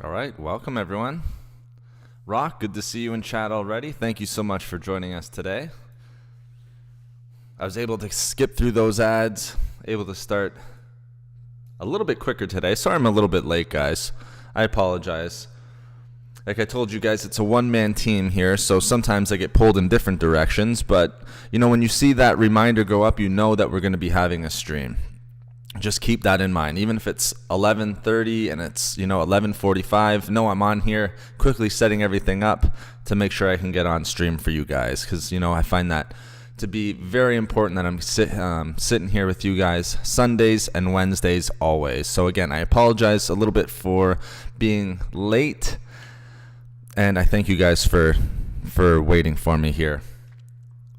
All right, welcome everyone. Rock, good to see you in chat already. Thank you so much for joining us today. I was able to skip through those ads, able to start a little bit quicker today. Sorry I'm a little bit late, guys. I apologize. Like I told you guys, it's a one-man team here, so sometimes I get pulled in different directions, but when you see that reminder go up, you know that we're going to be having a stream. Just keep that in mind. Even if it's 11:30 and it's 11:45, no, I'm on here quickly setting everything up to make sure I can get on stream for you guys, because I find that to be very important that I'm sitting here with you guys Sundays and Wednesdays always. So again, I apologize a little bit for being late, and I thank you guys for waiting for me here.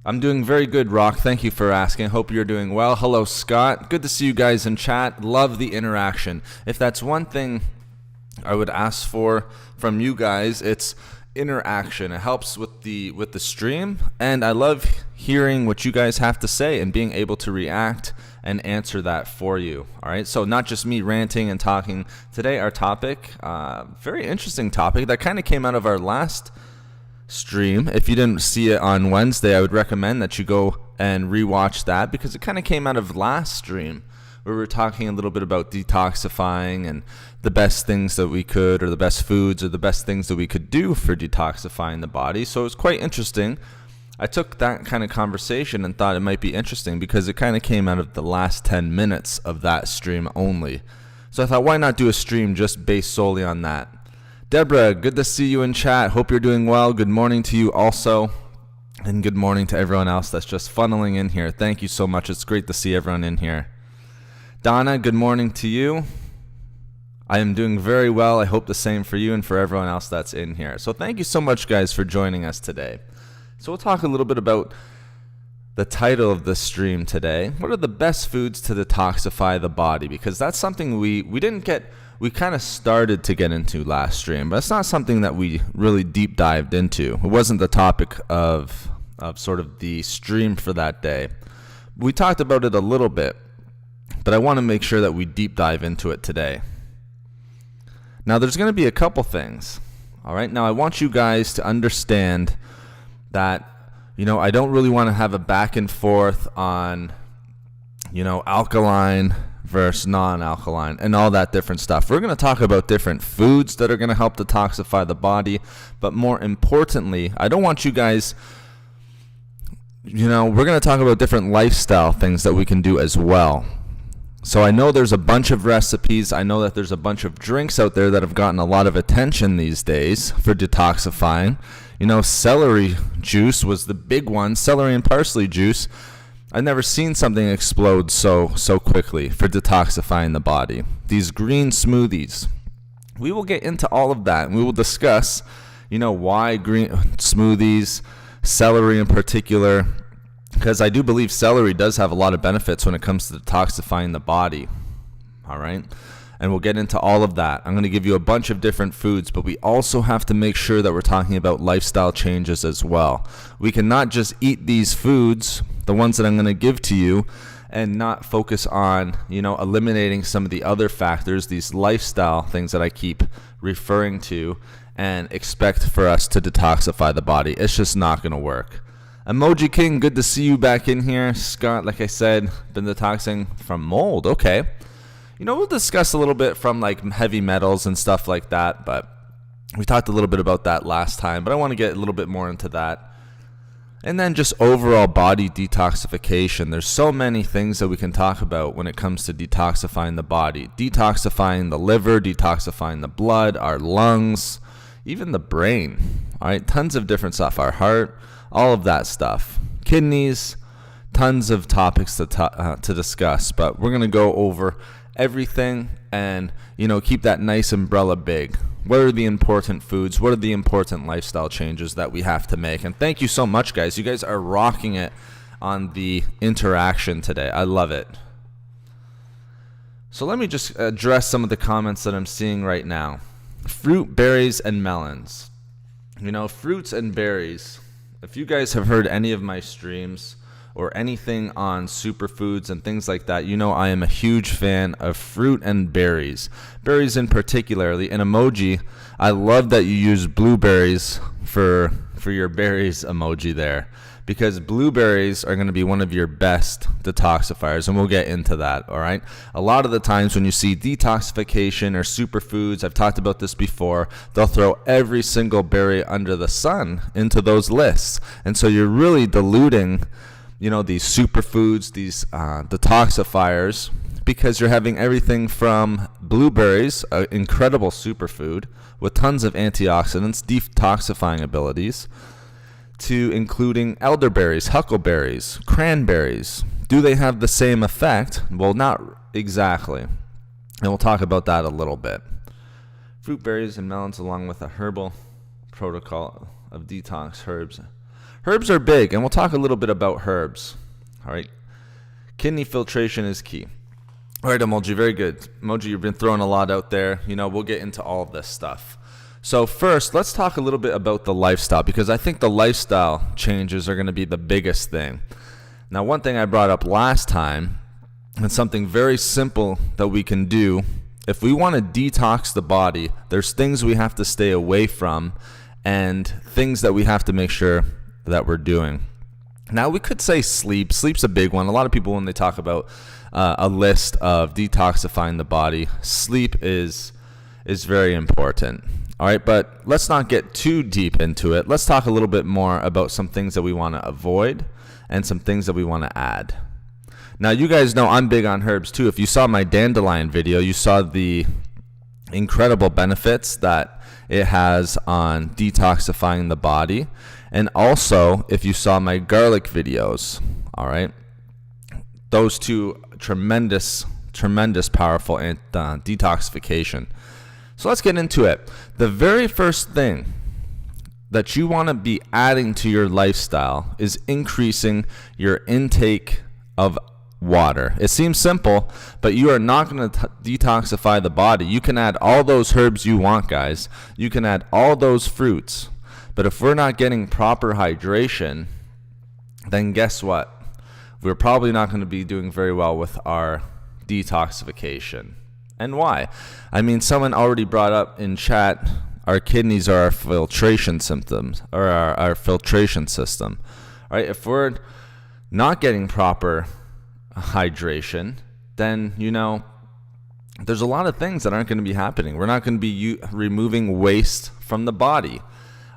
I'm doing very good, Rock. Thank you for asking. Hope you're doing well. Hello, Scott. Good to see you guys in chat. Love the interaction. If that's one thing I would ask for from you guys, it's interaction. It helps with the stream, and I love hearing what you guys have to say and being able to react and answer that for you. All right, so not just me ranting and talking. Today our topic, very interesting topic that kind of came out of our last stream. If you didn't see it on Wednesday, I would recommend that you go and rewatch that, because it kind of came out of last stream where we were talking a little bit about detoxifying and the best things that we could, or the best foods, or the best things that we could do for detoxifying the body. So it was quite interesting. I took that kind of conversation and thought it might be interesting because it kind of came out of the last 10 minutes of that stream only. So I thought, why not do a stream just based solely on that? Deborah, good to see you in chat. Hope you're doing well. Good morning to you also. And good morning to everyone else that's just funneling in here. Thank you so much. It's great to see everyone in here. Donna, good morning to you. I am doing very well. I hope the same for you and for everyone else that's in here. So thank you so much, guys, for joining us today. So we'll talk a little bit about the title of the stream today. What are the best foods to detoxify the body? Because that's something we kind of started to get into last stream, but it's not something that we really deep dived into. It wasn't the topic of sort of the stream for that day. We talked about it a little bit, but I want to make sure that we deep dive into it today. Now, there's going to be a couple things. All right. Now, I want you guys to understand that, I don't really want to have a back and forth on, alkaline versus non-alkaline and all that different stuff. We're going to talk about different foods that are going to help detoxify the body, but more importantly, I don't want you guys, we're going to talk about different lifestyle things that we can do as well. So I know there's a bunch of recipes. I know that there's a bunch of drinks out there that have gotten a lot of attention these days for detoxifying. Celery juice was the big one. Celery and parsley juice. I've never seen something explode so quickly for detoxifying the body. These green smoothies. We will get into all of that, and we will discuss, why green smoothies, celery in particular, because I do believe celery does have a lot of benefits when it comes to detoxifying the body. All right? And we'll get into all of that. I'm going to give you a bunch of different foods, but we also have to make sure that we're talking about lifestyle changes as well. We cannot just eat these foods, the ones that I'm going to give to you, and not focus on, eliminating some of the other factors, these lifestyle things that I keep referring to, and expect for us to detoxify the body. It's just not going to work. Emoji King, good to see you back in here. Scott, like I said, been detoxing from mold. Okay. We'll discuss a little bit from like heavy metals and stuff like that, but we talked a little bit about that last time, but I want to get a little bit more into that. And then just overall body detoxification. There's so many things that we can talk about when it comes to detoxifying the body. Detoxifying the liver, detoxifying the blood, our lungs, even the brain. All right, tons of different stuff. Our heart, all of that stuff. Kidneys, tons of topics to discuss, but we're going to go over everything and, keep that nice umbrella big. What are the important foods? What are the important lifestyle changes that we have to make? And thank you so much, guys. You guys are rocking it on the interaction today. I love it. So let me just address some of the comments that I'm seeing right now. Fruit, berries, and melons. Fruits and berries. If you guys have heard any of my streams or anything on superfoods and things like that, you know I am a huge fan of fruit and berries. Berries in particularly. And emoji, I love that you use blueberries for your berries emoji there, because blueberries are going to be one of your best detoxifiers, and we'll get into that, all right? A lot of the times when you see detoxification or superfoods, I've talked about this before, they'll throw every single berry under the sun into those lists. And so you're really diluting, you know, these superfoods, these detoxifiers, because you're having everything from blueberries, an incredible superfood with tons of antioxidants, detoxifying abilities, to including elderberries, huckleberries, cranberries. Do they have the same effect? Well, not exactly. And we'll talk about that a little bit. Fruit, berries, and melons, along with a herbal protocol of detox herbs. Herbs are big, and we'll talk a little bit about herbs. All right. Kidney filtration is key. All right, Emoji, very good. Emoji, you've been throwing a lot out there. You know, we'll get into all of this stuff. So first, let's talk a little bit about the lifestyle, because I think the lifestyle changes are going to be the biggest thing. Now, one thing I brought up last time, and something very simple that we can do, if we want to detox the body, there's things we have to stay away from and things that we have to make sure that we're doing. Now, we could say sleep. Sleep's a big one. A lot of people, when they talk about a list of detoxifying the body, sleep is very important. All right, but let's not get too deep into it. Let's talk a little bit more about some things that we want to avoid and some things that we want to add. Now, you guys know I'm big on herbs too. If you saw my dandelion video, you saw the incredible benefits that it has on detoxifying the body. And also, if you saw my garlic videos, all right, those two tremendous powerful detoxification. So let's get into it. The very first thing that you want to be adding to your lifestyle is increasing your intake of water. It seems simple, but you are not going to detoxify the body. You can add all those herbs you want, guys. You can add all those fruits. But if we're not getting proper hydration, then guess what? We're probably not going to be doing very well with our detoxification. And why? I mean, someone already brought up in chat, our kidneys are our filtration symptoms, or our filtration system. All right, if we're not getting proper hydration, then, you know, there's a lot of things that aren't going to be happening. We're not going to be removing waste from the body.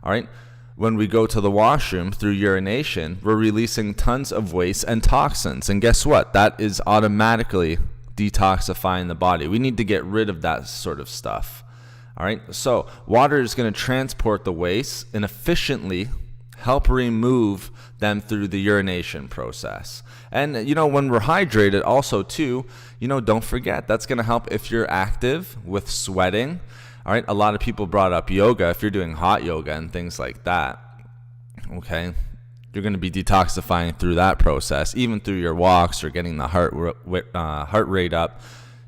All right, when we go to the washroom through urination, we're releasing tons of waste and toxins. And guess what? That is automatically detoxifying the body. We need to get rid of that sort of stuff. All right, so water is going to transport the waste and efficiently help remove them through the urination process. And, you know, when we're hydrated also too, you know, don't forget, that's going to help if you're active with sweating. All right, a lot of people brought up yoga. If you're doing hot yoga and things like that, okay, you're going to be detoxifying through that process, even through your walks or getting the heart rate up.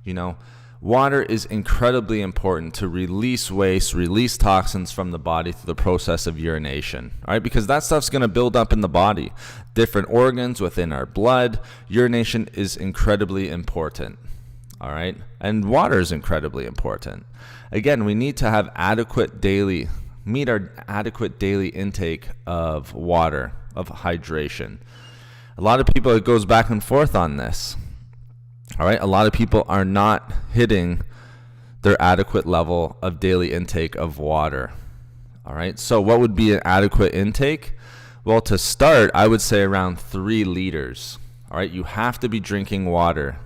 You know, water is incredibly important to release waste, release toxins from the body through the process of urination. All right, because that stuff's going to build up in the body. Different organs within our blood. Urination is incredibly important. All right, and water is incredibly important. Again, we need to have meet our adequate daily intake of water, of hydration. A lot of people, it goes back and forth on this. All right, a lot of people are not hitting their adequate level of daily intake of water. All right, so what would be an adequate intake? Well, to start, I would say around 3 liters. All right, you have to be drinking water.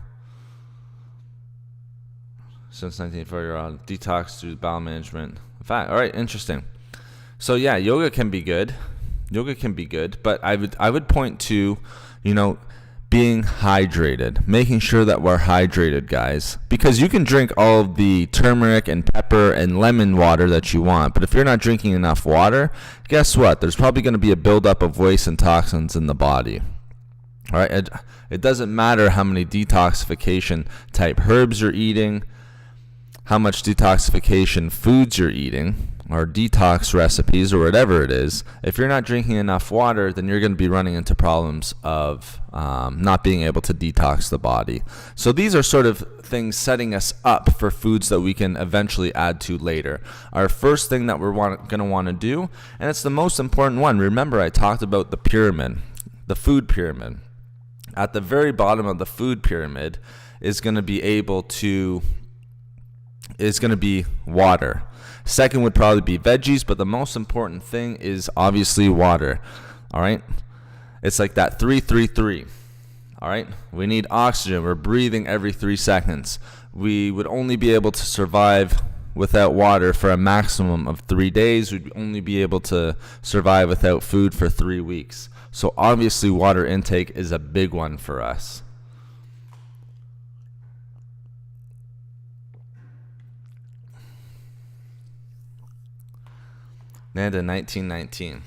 Since 1984, you're on detox through bowel management. In fact, all right, interesting. So yeah, yoga can be good. But I would point to, you know, being hydrated, making sure that we're hydrated, guys. Because you can drink all of the turmeric and pepper and lemon water that you want, but if you're not drinking enough water, guess what? There's probably going to be a buildup of waste and toxins in the body. All right, it doesn't matter how many detoxification type herbs you're eating, how much detoxification foods you're eating. or detox recipes or whatever it is, if you're not drinking enough water, then you're going to be running into problems of not being able to detox the body. So these are sort of things setting us up for foods that we can eventually add to later. Our first thing that we're going to want to do, and it's the most important one. Remember, I talked about the pyramid, the food pyramid. At the very bottom of the food pyramid is going to be water. Second would probably be veggies, but the most important thing is obviously water. All right? It's like that 3-3-3. All right? We need oxygen. We're breathing every 3 seconds. We would only be able to survive without water for a maximum of 3 days. We'd only be able to survive without food for 3 weeks. So obviously water intake is a big one for us. Nanda 1919.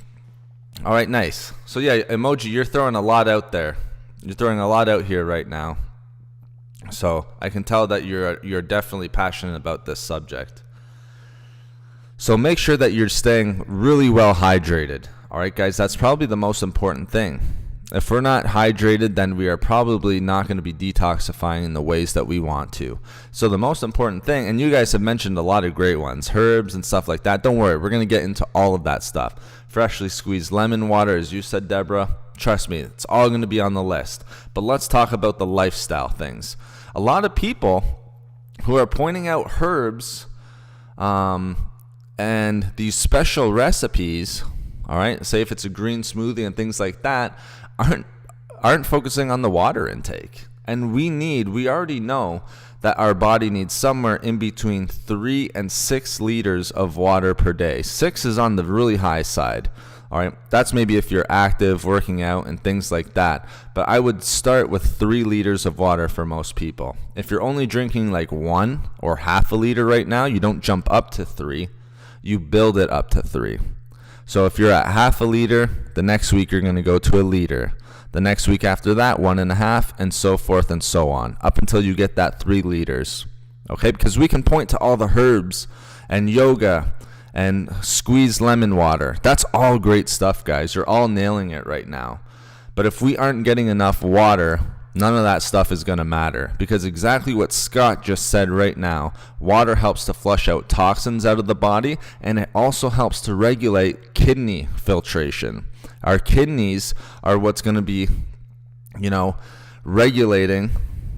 All right, nice. So yeah, Emoji, you're throwing a lot out there. You're throwing a lot out here right now. So I can tell that you're definitely passionate about this subject. So make sure that you're staying really well hydrated. All right, guys, that's probably the most important thing. If we're not hydrated, then we are probably not going to be detoxifying in the ways that we want to. So the most important thing, and you guys have mentioned a lot of great ones, herbs and stuff like that. Don't worry, we're going to get into all of that stuff. Freshly squeezed lemon water, as you said, Deborah. Trust me, it's all going to be on the list. But let's talk about the lifestyle things. A lot of people who are pointing out herbs and these special recipes, all right, say if it's a green smoothie and things like that, aren't focusing on the water intake. And we already know that our body needs somewhere in between 3 and 6 liters of water per day. 6 is on the really high side. All right, that's maybe if you're active, working out, and things like that. But I would start with 3 liters of water for most people. If you're only drinking like 1 or half a liter right now, you don't jump up to 3. You build it up to 3. So if you're at half a liter, the next week you're going to go to a liter. The next week after that, 1.5, and so forth and so on, up until you get that 3 liters. Okay, because we can point to all the herbs and yoga and squeezed lemon water. That's all great stuff, guys. You're all nailing it right now. But if we aren't getting enough water, none of that stuff is going to matter, because exactly what Scott just said right now, water helps to flush out toxins out of the body, and it also helps to regulate kidney filtration. Our kidneys are what's going to be, regulating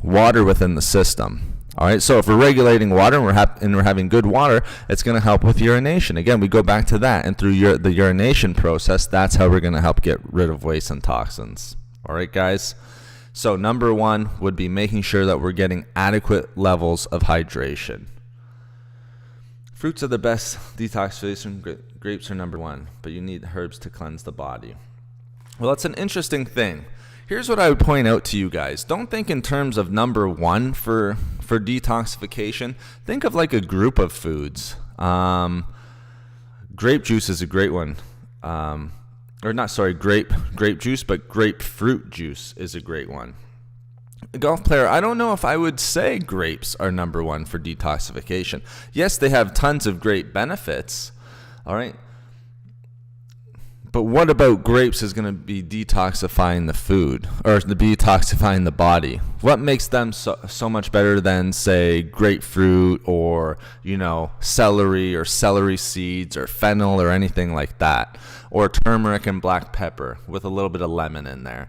water within the system. All right, so if we're regulating water and we're having good water, it's going to help with urination. Again, we go back to that, and through the urination process, that's how we're going to help get rid of waste and toxins. All right, guys? So number 1 would be making sure that we're getting adequate levels of hydration. Fruits are the best detoxification. Grapes are number 1, but you need herbs to cleanse the body. Well, that's an interesting thing. Here's what I would point out to you guys. Don't think in terms of number 1 for detoxification. Think of like a group of foods. Grape juice is a great one. Grape juice, but grapefruit juice is a great one. A golf player, I don't know if I would say grapes are number 1 for detoxification. Yes, they have tons of great benefits, all right? But what about grapes is going to be detoxifying the food, or detoxifying the body? What makes them so much better than, say, grapefruit or, celery or celery seeds or fennel or anything like that? Or turmeric and black pepper with a little bit of lemon in there.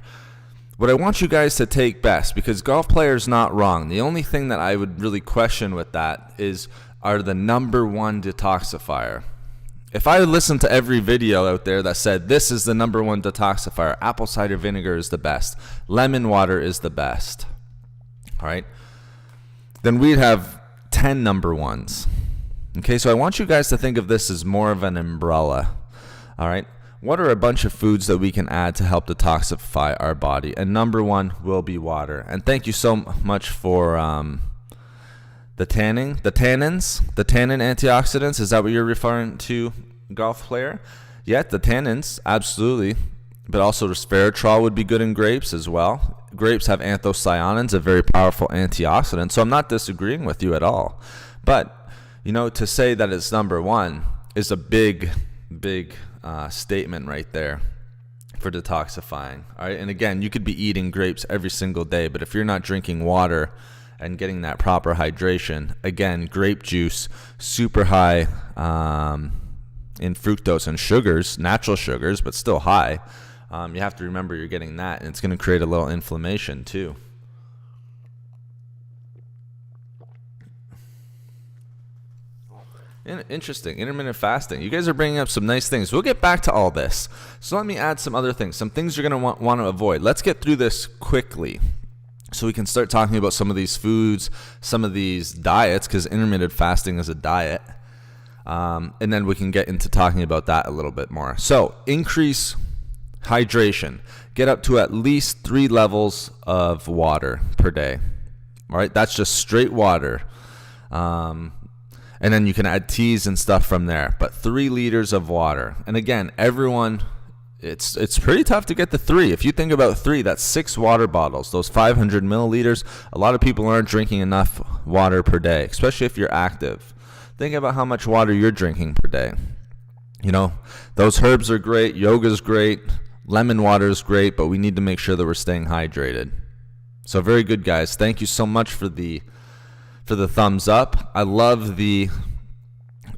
What I want you guys to take best, because golf player's not wrong. The only thing that I would really question with that are the number 1 detoxifier. If I listened to every video out there that said this is the number 1 detoxifier, apple cider vinegar is the best, lemon water is the best, all right, then we'd have 10 number 1s. Okay, so I want you guys to think of this as more of an umbrella. All right, what are a bunch of foods that we can add to help detoxify our body? And number 1 will be water. And thank you so much for the tannin antioxidants. Is that what you're referring to, golf player? Yeah, the tannins, absolutely. But also resveratrol would be good in grapes as well. Grapes have anthocyanins, a very powerful antioxidant. So I'm not disagreeing with you at all. But, to say that it's number 1, is a big statement right there for detoxifying. All right, and again, you could be eating grapes every single day, but if you're not drinking water and getting that proper hydration, again, grape juice, super high in fructose and sugars, natural sugars, but still high. You have to remember you're getting that, and it's going to create a little inflammation too. Interesting. Intermittent fasting. You guys are bringing up some nice things. We'll get back to all this. So let me add some other things, some things you're going to want to avoid. Let's get through this quickly so we can start talking about some of these foods, some of these diets, because intermittent fasting is a diet. And then we can get into talking about that a little bit more. So increase hydration. Get up to at least 3 levels of water per day. All right, that's just straight water. And then you can add teas and stuff from there. But 3 liters of water. And again, everyone, it's pretty tough to get to 3. If you think about 3, that's 6 water bottles. Those 500 milliliters. A lot of people aren't drinking enough water per day, especially if you're active. Think about how much water you're drinking per day. You know, those herbs are great. Yoga's great. Lemon water is great. But we need to make sure that we're staying hydrated. So very good, guys. Thank you so much for the thumbs up. I love the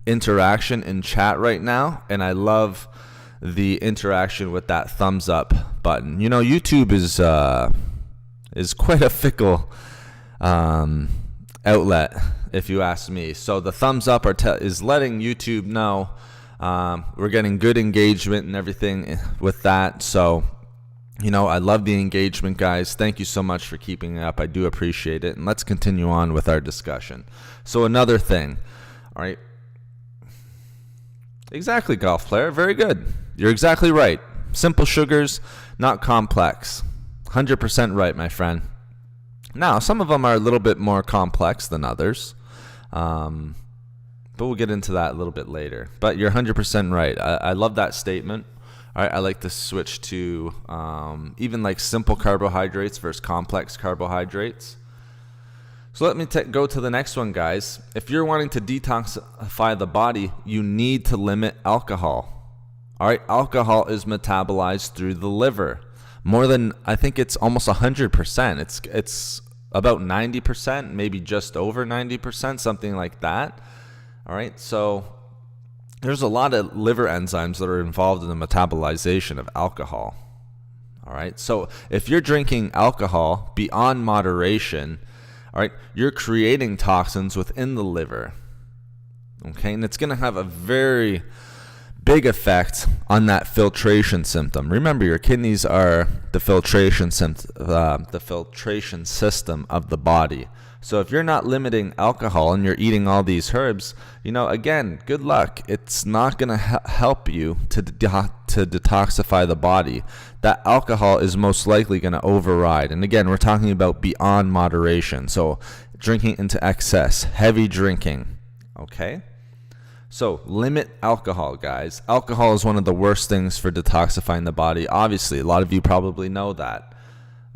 interaction in chat right now, and I love the interaction with that thumbs up button. You know, YouTube is quite a fickle outlet, if you ask me. So the thumbs up is letting YouTube know we're getting good engagement and everything with that. So, you know, I love the engagement, guys. Thank you so much for keeping it up. I do appreciate it. And let's continue on with our discussion. So another thing, all right. Exactly, golf player. Very good. You're exactly right. Simple sugars, not complex. 100% right, my friend. Now, some of them are a little bit more complex than others. But we'll get into that a little bit later. But you're 100% right. I love that statement. All right, I like to switch to even like simple carbohydrates versus complex carbohydrates. So let me go to the next one, guys. If you're wanting to detoxify the body, you need to limit alcohol. All right, alcohol is metabolized through the liver. More than, I think it's almost 100%. It's about 90%, maybe just over 90%, something like that. All right, so there's a lot of liver enzymes that are involved in the metabolization of alcohol. All right, so if you're drinking alcohol beyond moderation, all right, you're creating toxins within the liver. Okay, and it's going to have a very big effect on that filtration symptom. Remember, your kidneys are the filtration system of the body. So if you're not limiting alcohol and you're eating all these herbs, you know, again, good luck. It's not going to help you to detoxify the body. That alcohol is most likely going to override. And again, we're talking about beyond moderation. So drinking into excess, heavy drinking, okay? So limit alcohol, guys. Alcohol is one of the worst things for detoxifying the body. Obviously, a lot of you probably know that,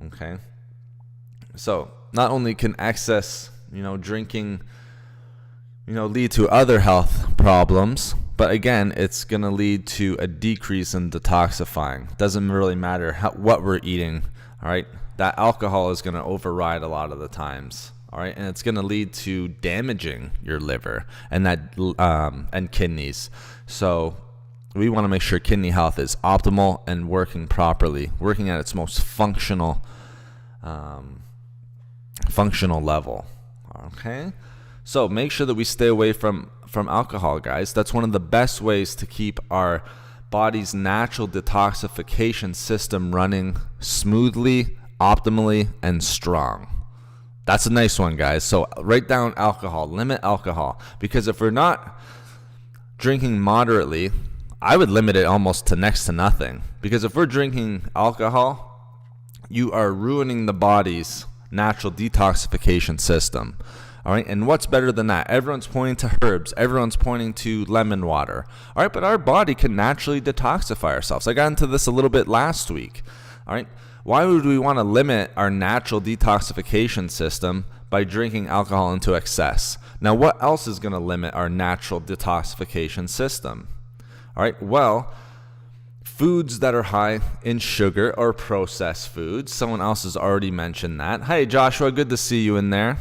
okay? So not only can excess, drinking, lead to other health problems, but again, it's going to lead to a decrease in detoxifying. Doesn't really matter what we're eating, all right? That alcohol is going to override a lot of the times, all right? And it's going to lead to damaging your liver and kidneys. So we want to make sure kidney health is optimal and working properly, working at its most functional level. Okay, so make sure that we stay away from alcohol, guys. That's one of the best ways to keep our body's natural detoxification system running smoothly, optimally, and strong. That's a nice one, guys. So write down alcohol, limit alcohol, because if we're not drinking moderately, I would limit it almost to next to nothing, because if we're drinking alcohol, you are ruining the body's natural detoxification system. All right, and what's better than that? Everyone's pointing to herbs, everyone's pointing to lemon water. All right, but our body can naturally detoxify ourselves. I got into this a little bit last week. All right, why would we want to limit our natural detoxification system by drinking alcohol into excess. Now, what else is going to limit our natural detoxification system? All right, well, foods that are high in sugar or processed foods. Someone else has already mentioned that. Hey, Joshua, good to see you in there.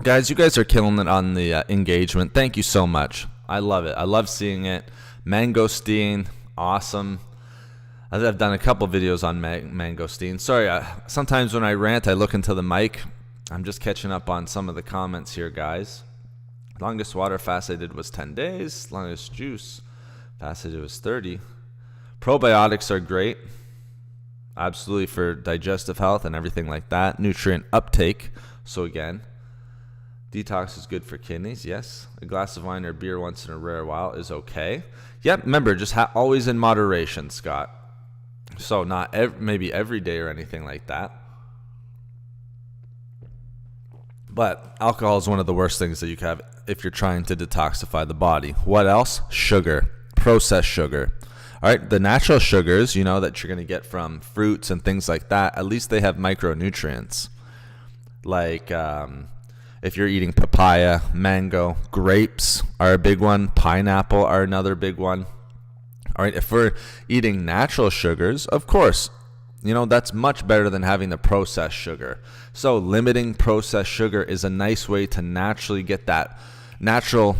Guys, you guys are killing it on the engagement. Thank you so much. I love it. I love seeing it. Mangosteen, awesome. I've done a couple videos on mangosteen. Sorry, sometimes when I rant, I look into the mic. I'm just catching up on some of the comments here, guys. Longest water fast I did was 10 days. Longest juice fast I did was 30. Probiotics are great. Absolutely for digestive health and everything like that. Nutrient uptake. So again, detox is good for kidneys, yes. A glass of wine or beer once in a rare while is okay. Yep, remember, just always in moderation, Scott. So not maybe every day or anything like that. But alcohol is one of the worst things that you can have if you're trying to detoxify the body. What else? Sugar, processed sugar. All right, the natural sugars, you know, that you're going to get from fruits and things like that, at least they have micronutrients. Like if you're eating papaya, mango, grapes are a big one. Pineapple are another big one. All right, if we're eating natural sugars, of course, you know, that's much better than having the processed sugar. So limiting processed sugar is a nice way to naturally get that natural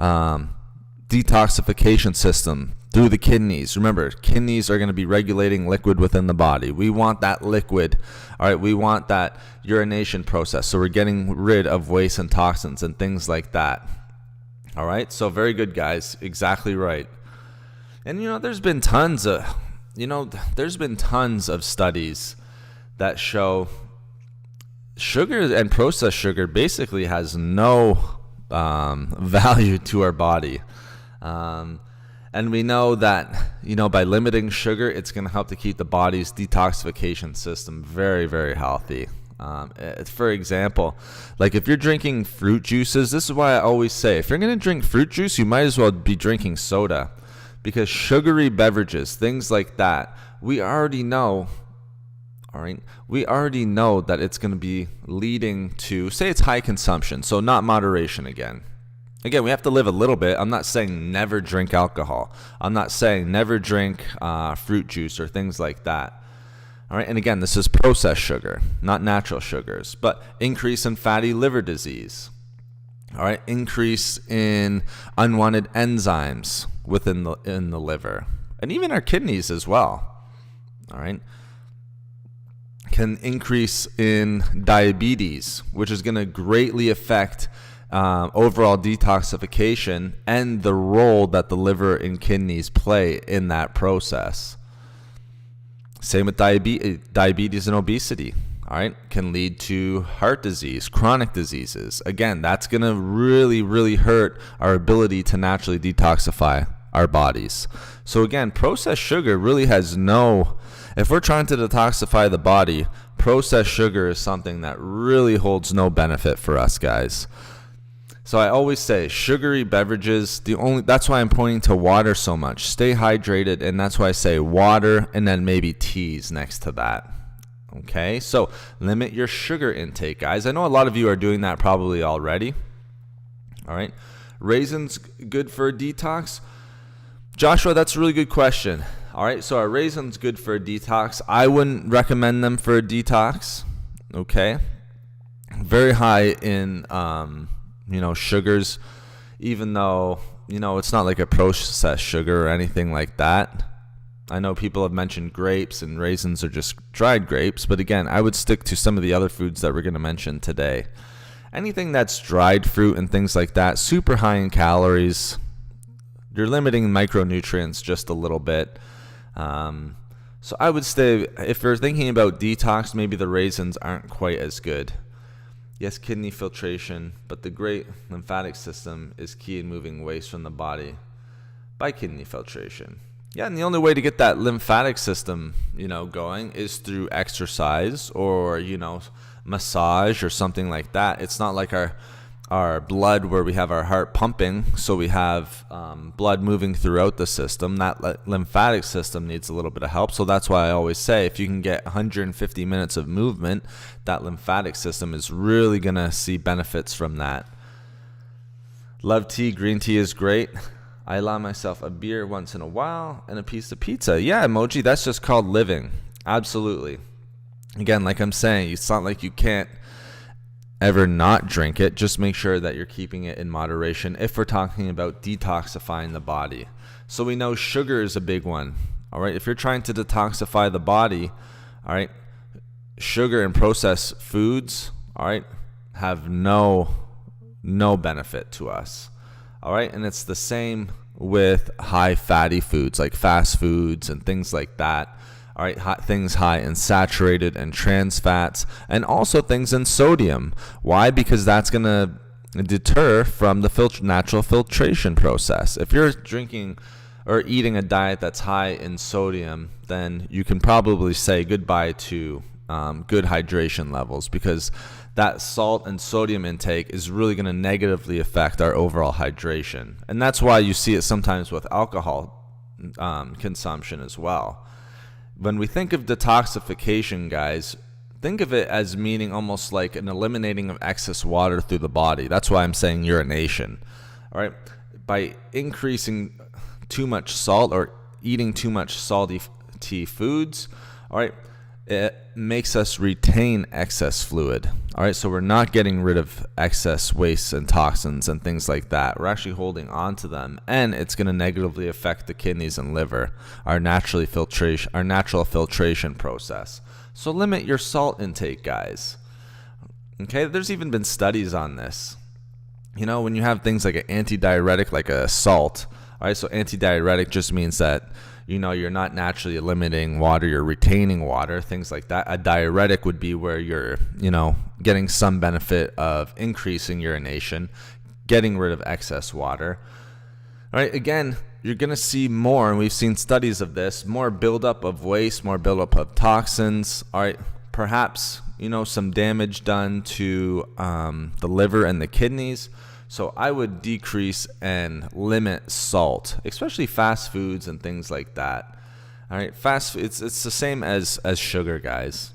detoxification system through the kidneys. Remember, kidneys are going to be regulating liquid within the body. We want that liquid. All right, we want that urination process. So we're getting rid of waste and toxins and things like that. All right, so very good, guys. Exactly right. And, you know, there's been tons of studies that show sugar and processed sugar basically has no value to our body. And we know that, you know, by limiting sugar, it's going to help to keep the body's detoxification system very, very healthy. For example, like if you're drinking fruit juices, this is why I always say, if you're going to drink fruit juice, you might as well be drinking soda. Because sugary beverages, things like that, we already know, all right, that it's going to be leading to, say it's high consumption, so not moderation again. Again, we have to live a little bit. I'm not saying never drink alcohol. I'm not saying never drink fruit juice or things like that. All right, and again, this is processed sugar, not natural sugars, but increase in fatty liver disease. All right, increase in unwanted enzymes within the liver, and even our kidneys as well. All right, can increase in diabetes, which is going to greatly affect overall detoxification and the role that the liver and kidneys play in that process. Same with diabetes and obesity. All right, can lead to heart disease, chronic diseases. Again, that's going to really, really hurt our ability to naturally detoxify our bodies. So again, processed sugar really has if we're trying to detoxify the body, processed sugar is something that really holds no benefit for us, guys. So I always say sugary beverages, that's why I'm pointing to water so much. Stay hydrated, and that's why I say water and then maybe teas next to that. Okay, so limit your sugar intake, guys. I know a lot of you are doing that probably already. All right, raisins good for a detox? Joshua, that's a really good question. All right, so are raisins good for a detox? I wouldn't recommend them for a detox. Okay, very high in sugars, even though it's not like a processed sugar or anything like that. I know people have mentioned grapes, and raisins are just dried grapes. But again, I would stick to some of the other foods that we're going to mention today. Anything that's dried fruit and things like that, super high in calories. You're limiting micronutrients just a little bit. So I would say, if you're thinking about detox, maybe the raisins aren't quite as good. Yes, kidney filtration, but the great lymphatic system is key in moving waste from the body by kidney filtration. Yeah, and the only way to get that lymphatic system, going is through exercise or, massage or something like that. It's not like our our blood where we have our heart pumping, so we have blood moving throughout the system. That lymphatic system needs a little bit of help. So that's why I always say if you can get 150 minutes of movement, that lymphatic system is really going to see benefits from that. Love tea. Green tea is great. I allow myself a beer once in a while and a piece of pizza. Yeah, emoji, that's just called living. Absolutely. Again, like I'm saying, it's not like you can't ever not drink it. Just make sure that you're keeping it in moderation if we're talking about detoxifying the body. So we know sugar is a big one. All right, if you're trying to detoxify the body, all right, sugar and processed foods, all right, have no benefit to us. All right, and it's the same with high fatty foods like fast foods and things like that. All right, things high in saturated and trans fats, and also things in sodium. Why? Because that's going to deter from the natural filtration process. If you're drinking or eating a diet that's high in sodium, then you can probably say goodbye to good hydration levels, because that salt and sodium intake is really going to negatively affect our overall hydration. And that's why you see it sometimes with alcohol consumption as well. When we think of detoxification, guys, think of it as meaning almost like an eliminating of excess water through the body. That's why I'm saying urination. All right, by increasing too much salt or eating too much salty foods, all right, it makes us retain excess fluid. All right, so we're not getting rid of excess waste and toxins and things like that. We're actually holding on to them, and it's going to negatively affect the kidneys and liver, our natural filtration process. So limit your salt intake, guys. Okay, there's even been studies on this. You know, when you have things like an antidiuretic, like a salt, all right, so antidiuretic just means that, you know, you're not naturally eliminating water, you're retaining water, things like that. A diuretic would be where you're, you know, getting some benefit of increasing urination, getting rid of excess water. All right, again, you're going to see more, and we've seen studies of this, more buildup of waste, more buildup of toxins. All right, perhaps, you know, some damage done to the liver and the kidneys. So I would decrease and limit salt, especially fast foods and things like that. All right, it's the same as sugar, guys.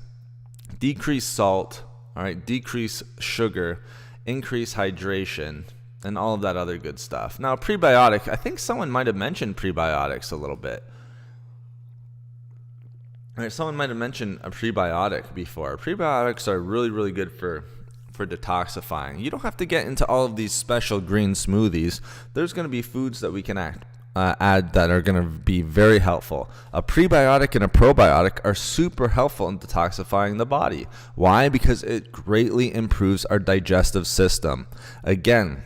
Decrease salt, all right, decrease sugar, increase hydration, and all of that other good stuff. Now, prebiotic, I think someone might have mentioned prebiotics a little bit. All right, someone might have mentioned a prebiotic before. Prebiotics are really, really good for detoxifying. You don't have to get into all of these special green smoothies. There's going to be foods that we can add that are going to be very helpful. A prebiotic and a probiotic are super helpful in detoxifying the body. Why? Because it greatly improves our digestive system. Again,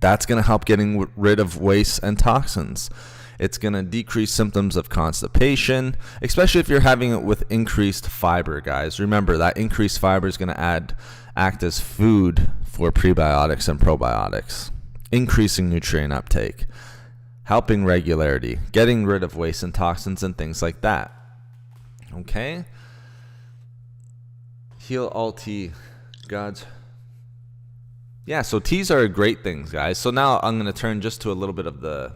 that's going to help getting rid of waste and toxins. It's going to decrease symptoms of constipation, especially if you're having it with increased fiber, guys. Remember, that increased fiber is going to act as food for prebiotics and probiotics, increasing nutrient uptake, helping regularity, getting rid of waste and toxins and things like that. Okay? Heal all tea. God's. Yeah, so teas are great things, guys. So now I'm going to turn just to a little bit of the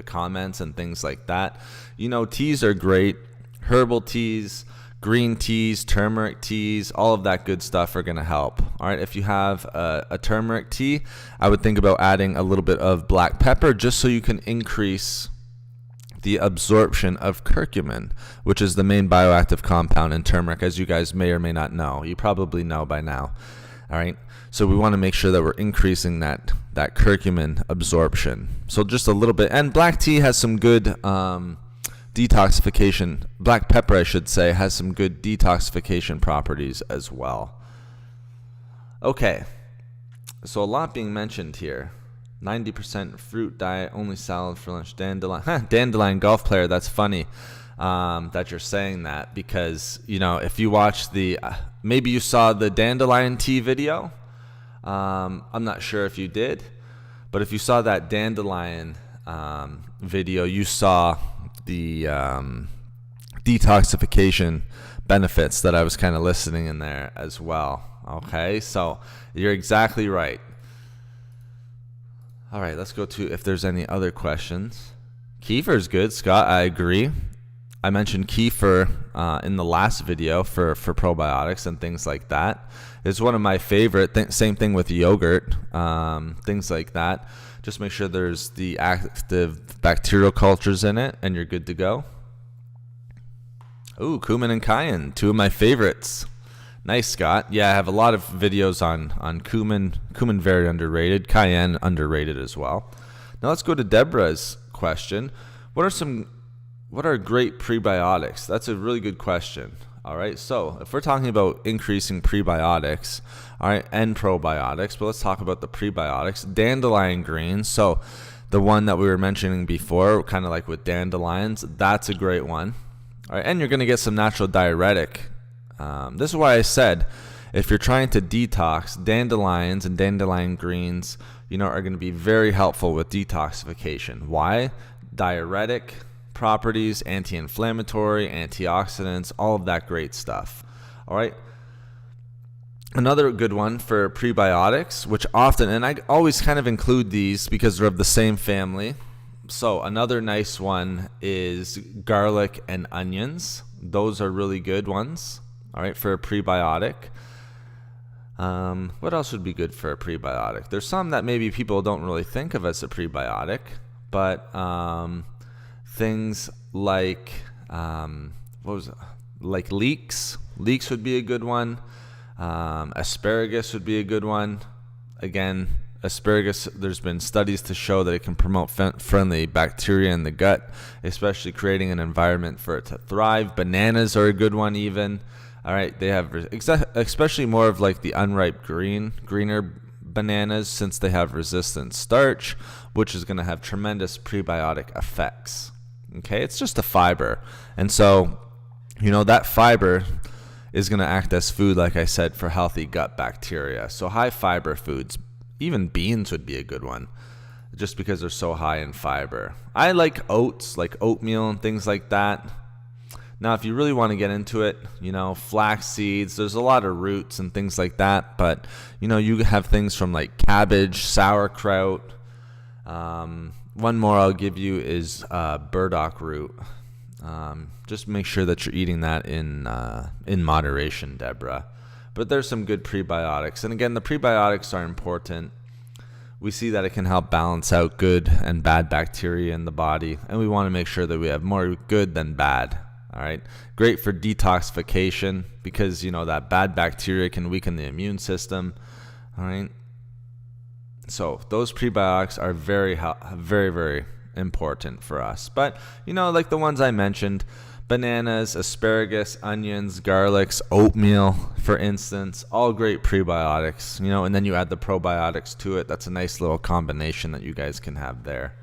comments and things like that. You know, teas are great. Herbal teas, green teas, turmeric teas, all of that good stuff are going to help. All right, if you have a turmeric tea, I would think about adding a little bit of black pepper just so you can increase the absorption of curcumin, which is the main bioactive compound in turmeric, as you guys may or may not know. You probably know by now. All right, so we want to make sure that we're increasing that curcumin absorption. So just a little bit. And black tea has some good detoxification. Black pepper, I should say, has some good detoxification properties as well. Okay, so a lot being mentioned here. 90% fruit diet, only salad for lunch. Dandelion golf player. That's funny that you're saying that, because, you know, if you watch the maybe you saw the dandelion tea video. I'm not sure if you did, but if you saw that dandelion video, you saw the detoxification benefits that I was kind of listening in there as well. Okay, so you're exactly right. All right, let's go to if there's any other questions. Kefir is good, Scott. I agree. I mentioned kefir in the last video for probiotics and things like that. It's one of my favorite. Same thing with yogurt, things like that. Just make sure there's the active bacterial cultures in it, and you're good to go. Ooh, cumin and cayenne, two of my favorites. Nice, Scott. Yeah, I have a lot of videos on cumin. Cumin very underrated. Cayenne underrated as well. Now let's go to Deborah's question. What are great prebiotics? That's a really good question. All right, so if we're talking about increasing prebiotics, all right, and probiotics, but let's talk about the prebiotics. Dandelion greens, so the one that we were mentioning before, kind of like with dandelions, that's a great one. All right, and you're going to get some natural diuretic. This is why I said, if you're trying to detox, dandelions and dandelion greens, are going to be very helpful with detoxification. Why? Diuretic properties, anti-inflammatory, antioxidants, all of that great stuff. All right. Another good one for prebiotics, which often, and I always kind of include these because they're of the same family. So another nice one is garlic and onions. Those are really good ones. All right, for a prebiotic. What else would be good for a prebiotic? There's some that maybe people don't really think of as a prebiotic, but things like like leeks. Leeks would be a good one. Asparagus would be a good one. Again, asparagus, there's been studies to show that it can promote friendly bacteria in the gut, especially creating an environment for it to thrive. Bananas are a good one even. All right, they have especially more of like the unripe greener bananas, since they have resistant starch, which is going to have tremendous prebiotic effects. Okay, it's just a fiber. And so, that fiber is going to act as food, like I said, for healthy gut bacteria. So high fiber foods, even beans would be a good one, just because they're so high in fiber. I like oats, like oatmeal and things like that. Now, if you really want to get into it, flax seeds, there's a lot of roots and things like that. But, you have things from like cabbage, sauerkraut. One more I'll give you is burdock root. Just make sure that you're eating that in moderation, Deborah. But there's some good prebiotics. And again, the prebiotics are important. We see that it can help balance out good and bad bacteria in the body. And we want to make sure that we have more good than bad. All right. Great for detoxification because, that bad bacteria can weaken the immune system. All right. So those prebiotics are very, very, very important for us. But, like the ones I mentioned, bananas, asparagus, onions, garlics, oatmeal, for instance, all great prebiotics, and then you add the probiotics to it. That's a nice little combination that you guys can have there.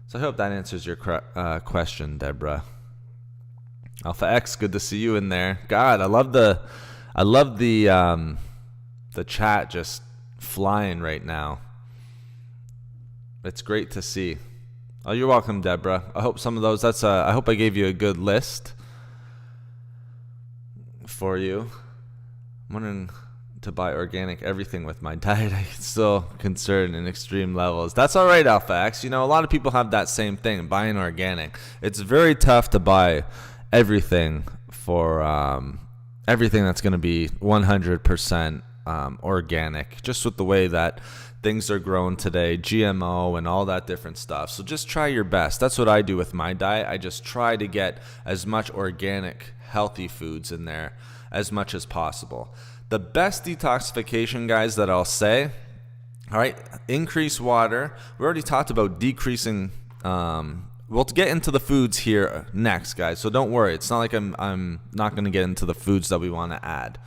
So I hope that answers your question, Deborah. Alpha X, good to see you in there. God, I love the chat just flying right now. It's great to see. Oh, you're welcome, Deborah. I hope some of those. I hope I gave you a good list for you. I'm wondering to buy organic everything with my diet. I'm still concerned in extreme levels. That's all right, Alpha X. A lot of people have that same thing, buying organic. It's very tough to buy everything for everything that's going to be 100% organic, just with the way that things are grown today, GMO and all that different stuff. So just try your best. That's what I do with my diet. I just try to get as much organic, healthy foods in there as much as possible. The best detoxification, guys, that I'll say, all right, increase water. We already talked about decreasing we'll get into the foods here next, guys, so don't worry. It's not like I'm not going to get into the foods that we want to add.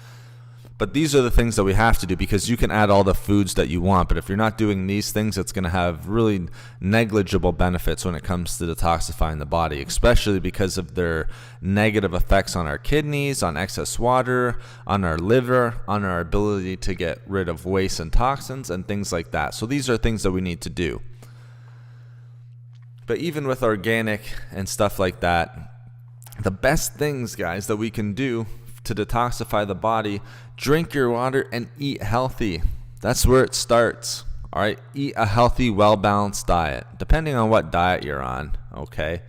But these are the things that we have to do, because you can add all the foods that you want, but if you're not doing these things, it's going to have really negligible benefits when it comes to detoxifying the body, especially because of their negative effects on our kidneys, on excess water, on our liver, on our ability to get rid of waste and toxins and things like that. So these are things that we need to do. But even with organic and stuff like that, the best things, guys, that we can do to detoxify the body, drink your water and eat healthy. That's where it starts. All right, eat a healthy, well-balanced diet, depending on what diet you're on, okay?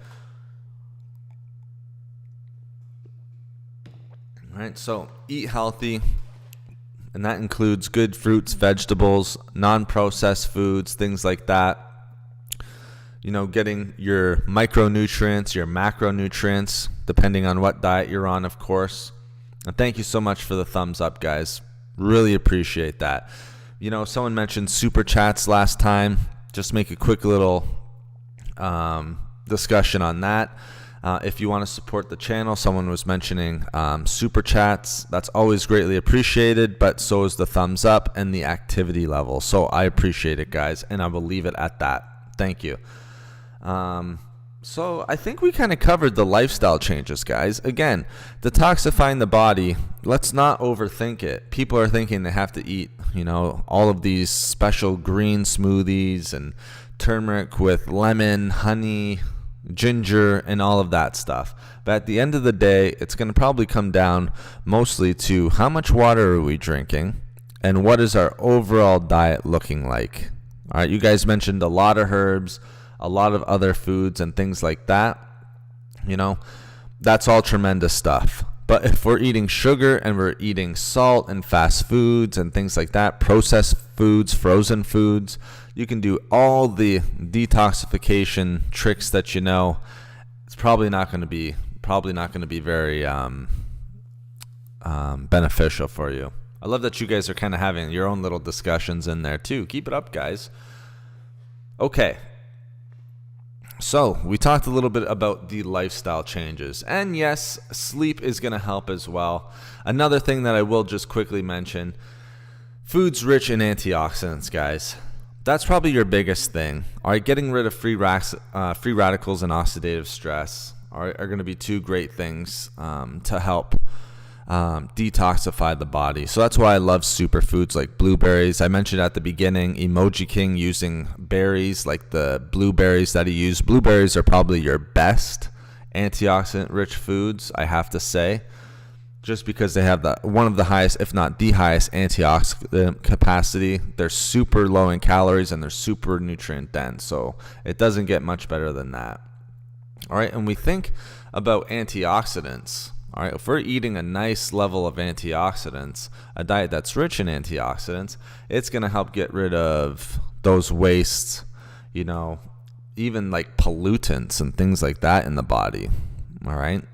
All right, so eat healthy, and that includes good fruits, vegetables, non-processed foods, things like that. You know, getting your micronutrients, your macronutrients, depending on what diet you're on, of course. And thank you so much for the thumbs up, guys. Really appreciate that. You know, someone mentioned super chats last time. Just make a quick little discussion on that. If you want to support the channel, someone was mentioning super chats. That's always greatly appreciated, but so is the thumbs up and the activity level. So I appreciate it, guys, and I will leave it at that. Thank you. So I think we kind of covered the lifestyle changes, guys. Again, detoxifying the body, let's not overthink it. People are thinking they have to eat, you know, all of these special green smoothies and turmeric with lemon, honey, ginger, and all of that stuff. But at the end of the day, it's going to probably come down mostly to how much water are we drinking and what is our overall diet looking like. All right, you guys mentioned a lot of herbs, a lot of other foods and things like that. You know, that's all tremendous stuff. But if we're eating sugar and we're eating salt and fast foods and things like that, processed foods, frozen foods, you can do all the detoxification tricks that you know. It's probably not going to be very beneficial for you. I love that you guys are kind of having your own little discussions in there too. Keep it up, guys. Okay. So we talked a little bit about the lifestyle changes, and yes, sleep is going to help as well. Another thing that I will just quickly mention, foods rich in antioxidants, guys. That's probably your biggest thing. All right, getting rid of free radicals and oxidative stress are going to be two great things to help detoxify the body. So that's why I love superfoods like blueberries. I mentioned at the beginning, Emoji King using berries like the blueberries that he used. Blueberries are probably your best antioxidant rich foods, I have to say, just because they have one of the highest, if not the highest, antioxidant capacity. They're super low in calories and they're super nutrient dense, so it doesn't get much better than that. All right, and we think about antioxidants. All right, if we're eating a nice level of antioxidants, a diet that's rich in antioxidants, it's going to help get rid of those wastes, you know, even like pollutants and things like that in the body. All right,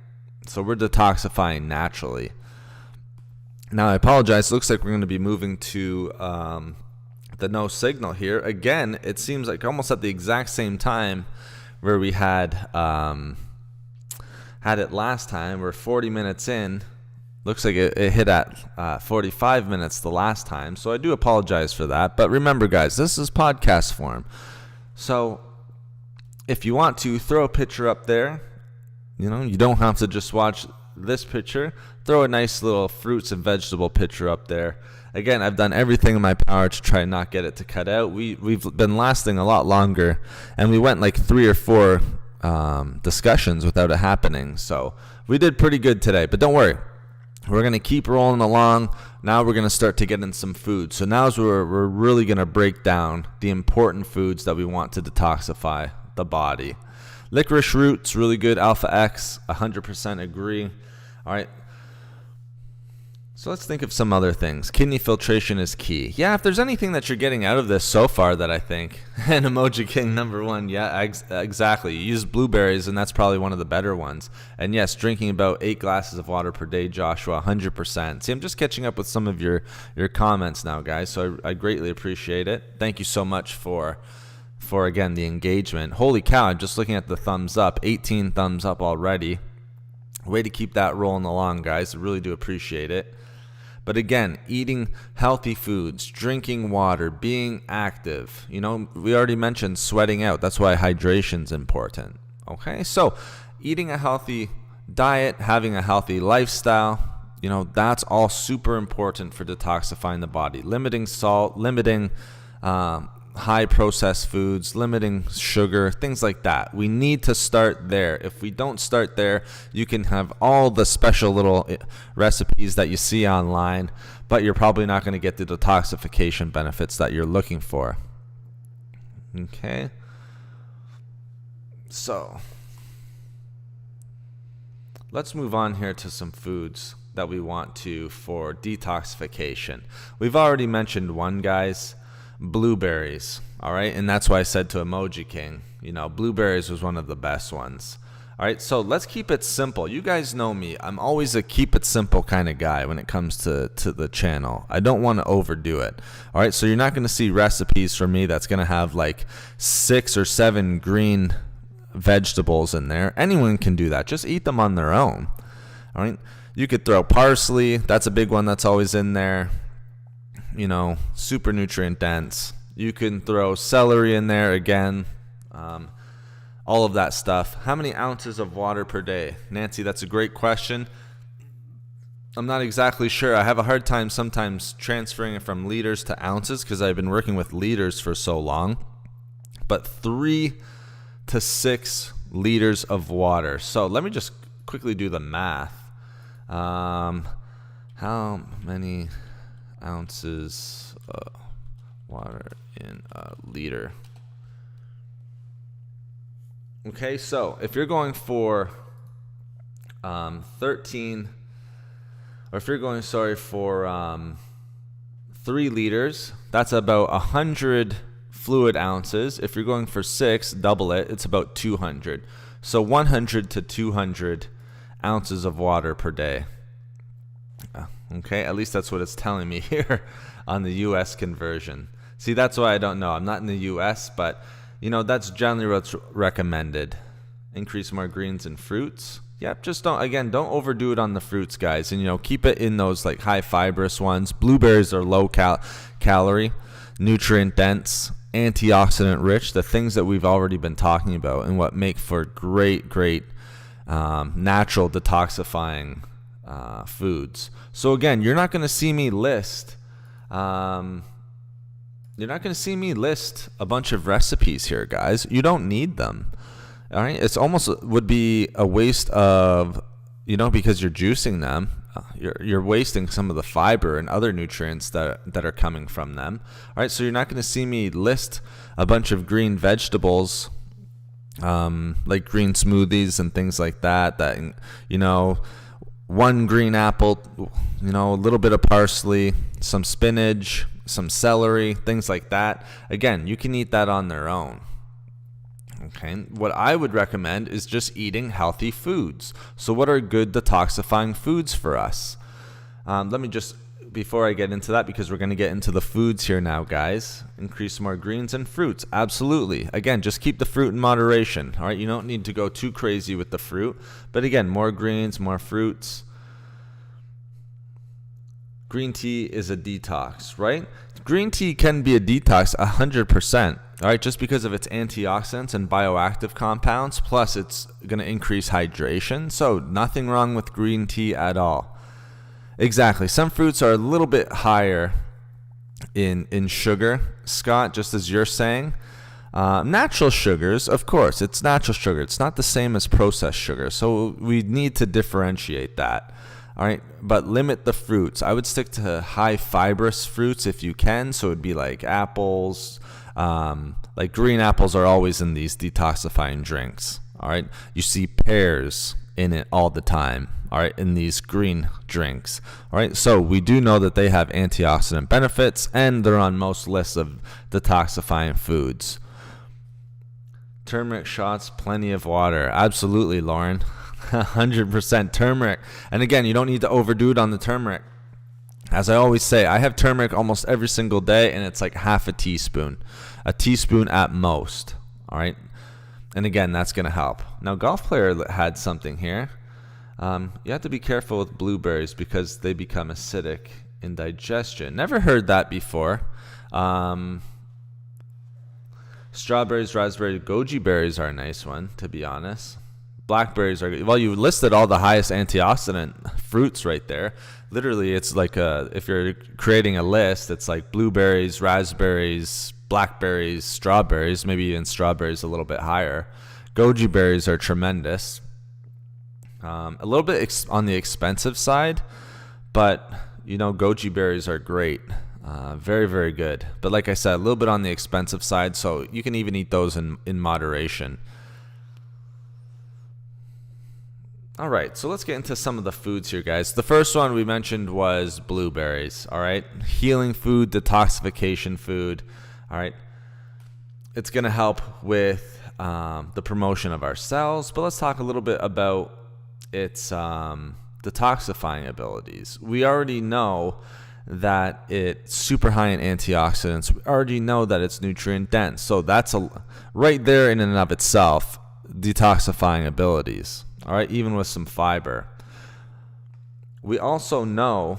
so we're detoxifying naturally. Now, I apologize. It looks like we're going to be moving to the no signal here. Again, it seems like almost at the exact same time where we had it last time. We're 40 minutes in. Looks like it hit at 45 minutes the last time. So I do apologize for that. But remember, guys, this is podcast form. So if you want to throw a picture up there, you know, you don't have to just watch this picture. Throw a nice little fruits and vegetable picture up there. Again, I've done everything in my power to try and not get it to cut out. We've been lasting a lot longer, and we went like 3 or 4 discussions without it happening. So we did pretty good today, but don't worry. We're going to keep rolling along. Now we're going to start to get in some food. So now we're really going to break down the important foods that we want to detoxify the body. Licorice root's really good. Alpha X, 100% agree. All right. So let's think of some other things. Kidney filtration is key. Yeah, if there's anything that you're getting out of this so far that I think, and Emoji King #1, yeah, exactly. You use blueberries, and that's probably one of the better ones. And yes, drinking about 8 glasses of water per day, Joshua, 100%. See, I'm just catching up with some of your comments now, guys, so I greatly appreciate it. Thank you so much for again, the engagement. Holy cow, I'm just looking at the thumbs up. 18 thumbs up already. Way to keep that rolling along, guys. I really do appreciate it. But again, eating healthy foods, drinking water, being active. You know, we already mentioned sweating out. That's why hydration's important. Okay, so eating a healthy diet, having a healthy lifestyle, you know, that's all super important for detoxifying the body. Limiting salt, limiting high processed foods, limiting sugar, things like that. We need to start there. If we don't start there, you can have all the special little recipes that you see online, but you're probably not going to get the detoxification benefits that you're looking for. Okay. So let's move on here to some foods that we want to for detoxification. We've already mentioned one, guys, blueberries. All right. And that's why I said to Emoji King, blueberries was one of the best ones. All right, so let's keep it simple. You guys know me. I'm always a keep it simple kind of guy when it comes to the channel. I don't want to overdo it. All right, so you're not going to see recipes from me that's going to have like 6 or 7 green vegetables in there. Anyone can do that. Just eat them on their own. All right, you could throw parsley. That's a big one that's always in there. Super nutrient dense. You can throw celery in there again. All of that stuff. How many ounces of water per day? Nancy, that's a great question. I'm not exactly sure. I have a hard time sometimes transferring it from liters to ounces because I've been working with liters for so long. But 3 to 6 liters of water. So let me just quickly do the math. How many ounces of water in a liter? Okay, so if you're going for 13, or if you're going, for 3 liters, that's about 100 fluid ounces. If you're going for 6, double it, it's about 200. So 100 to 200 ounces of water per day. Okay, at least that's what it's telling me here on the U.S. conversion. See, that's why I don't know. I'm not in the U.S., but that's generally what's recommended. Increase more greens and fruits. Yep, just don't overdo it on the fruits, guys. And, keep it in those like high fibrous ones. Blueberries are low calorie, nutrient dense, antioxidant rich, the things that we've already been talking about and what make for great natural detoxifying foods. So again, you're not going to see me list a bunch of recipes here, guys. You don't need them. All right. It's almost would be a waste of, because you're juicing them, you're wasting some of the fiber and other nutrients that are coming from them. All right. So you're not going to see me list a bunch of green vegetables, like green smoothies and things like that, one green apple, a little bit of parsley, some spinach, some celery, things like that. Again, you can eat that on their own. Okay. What I would recommend is just eating healthy foods. So what are good detoxifying foods for us? Let me just, before I get into that, because we're going to get into the foods here now, guys, increase more greens and fruits. Absolutely. Again, just keep the fruit in moderation. All right. You don't need to go too crazy with the fruit, but again, more greens, more fruits. Green tea is a detox, right? Green tea can be a detox 100%, all right, just because of its antioxidants and bioactive compounds, plus it's going to increase hydration. So nothing wrong with green tea at all. Exactly. Some fruits are a little bit higher in sugar, Scott, just as you're saying. Natural sugars, of course, it's natural sugar. It's not the same as processed sugar, so we need to differentiate that. All right, but limit the fruits. I would stick to high fibrous fruits if you can. So it'd be like apples, like green apples are always in these detoxifying drinks. All right, you see pears in it all the time. All right, in these green drinks. All right, so we do know that they have antioxidant benefits and they're on most lists of detoxifying foods. Turmeric shots, plenty of water. Absolutely, Lauren. 100% turmeric. And again, you don't need to overdo it on the turmeric. As I always say, I have turmeric almost every single day, and it's like half a teaspoon at most. All right. And again, that's going to help. Now, Golf Player had something here. You have to be careful with blueberries because they become acidic in digestion. Never heard that before. Strawberries, raspberries, goji berries are a nice one, to be honest. Blackberries are good. Well, you listed all the highest antioxidant fruits right there. Literally, it's like if you're creating a list, it's like blueberries, raspberries, blackberries, strawberries, maybe even strawberries a little bit higher. Goji berries are tremendous. A little bit on the expensive side, but goji berries are great. Very, very good. But like I said, a little bit on the expensive side, so you can even eat those in moderation. All right, so let's get into some of the foods here, guys. The first one we mentioned was blueberries, all right? Healing food, detoxification food, all right? It's going to help with the promotion of our cells, but let's talk a little bit about its detoxifying abilities. We already know that it's super high in antioxidants. We already know that it's nutrient dense, so that's right there in and of itself, detoxifying abilities. All right, even with some fiber. We also know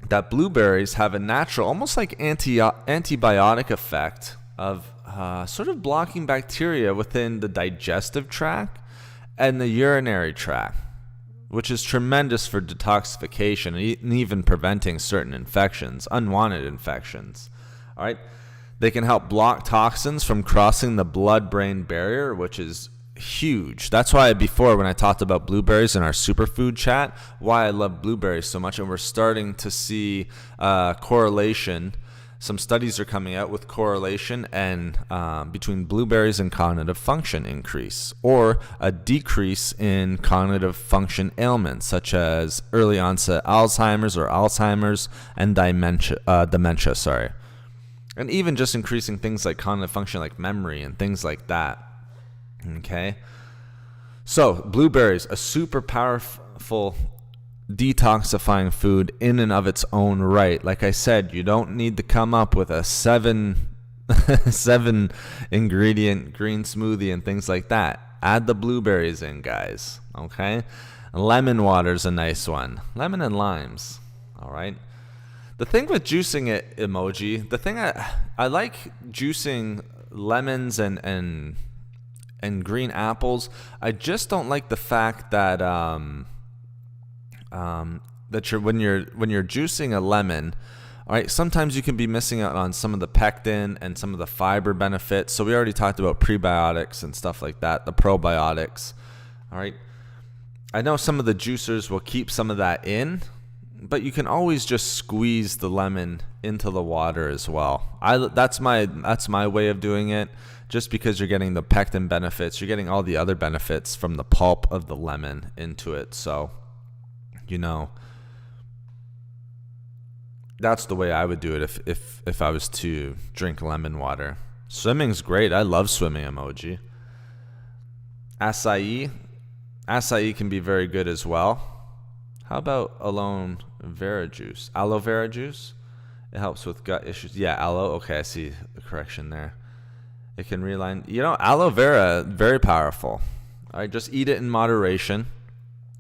that blueberries have a natural, almost like antibiotic effect of sort of blocking bacteria within the digestive tract and the urinary tract, which is tremendous for detoxification and even preventing certain infections, unwanted infections. All right, they can help block toxins from crossing the blood-brain barrier, which is huge. That's why before, when I talked about blueberries in our superfood chat, why I love blueberries so much, and we're starting to see correlation. Some studies are coming out with correlation and between blueberries and cognitive function increase, or a decrease in cognitive function ailments such as early onset Alzheimer's and dementia. And even just increasing things like cognitive function, like memory and things like that. Okay, so blueberries, a super powerful detoxifying food in and of its own right. Like I said, you don't need to come up with a seven ingredient green smoothie and things like that. Add the blueberries in, guys. Okay, lemon water is a nice one. Lemon and limes. All right. The thing with juicing it, emoji. The thing I like juicing lemons and green apples. I just don't like the fact that that when you're juicing a lemon, all right, sometimes you can be missing out on some of the pectin and some of the fiber benefits. So we already talked about prebiotics and stuff like that, the probiotics. All right, I know some of the juicers will keep some of that in, but you can always just squeeze the lemon into the water as well. That's my way of doing it. Just because you're getting the pectin benefits, you're getting all the other benefits from the pulp of the lemon into it. So, that's the way I would do it if I was to drink lemon water. Swimming's great. I love swimming, emoji. Acai can be very good as well. How about aloe vera juice? Aloe vera juice? It helps with gut issues. Yeah, aloe. Okay, I see the correction there. It can realign. Aloe vera, very powerful. All right, just eat it in moderation,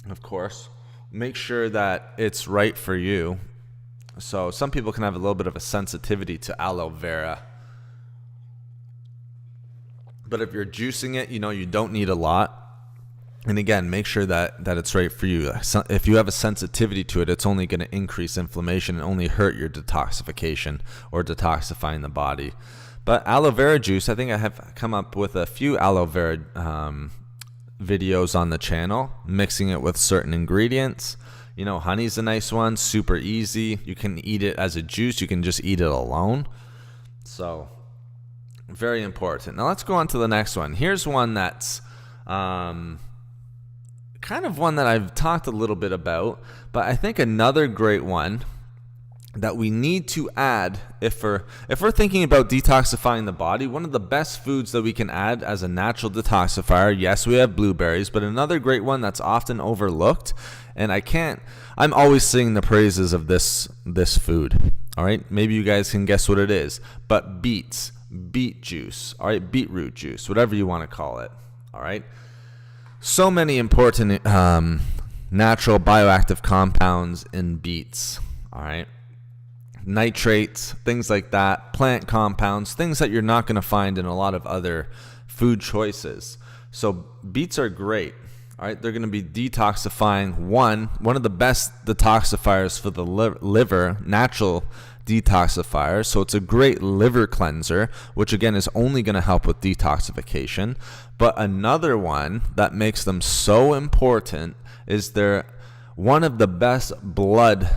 of course. Make sure that it's right for you. So some people can have a little bit of a sensitivity to aloe vera. But if you're juicing it, you don't need a lot. And again, make sure that it's right for you. If you have a sensitivity to it, it's only going to increase inflammation and only hurt your detoxification or detoxifying the body. But aloe vera juice, I think I have come up with a few aloe vera videos on the channel, mixing it with certain ingredients. Honey's a nice one, super easy. You can eat it as a juice. You can just eat it alone. So, very important. Now let's go on to the next one. Here's one that's kind of one that I've talked a little bit about, but I think another great one that we need to add if we're thinking about detoxifying the body. One of the best foods that we can add as a natural detoxifier, yes, we have blueberries, but another great one that's often overlooked, and I'm always singing the praises of this food. All right, maybe you guys can guess what it is, but beet juice, all right, beetroot juice, whatever you want to call it. All right, so many important natural bioactive compounds in beets. All right, nitrates, things like that, plant compounds, things that you're not going to find in a lot of other food choices. So beets are great. All right, they're going to be detoxifying. One of the best detoxifiers for the liver, natural detoxifier. So it's a great liver cleanser, which again is only going to help with detoxification. But another one that makes them so important is they're one of the best blood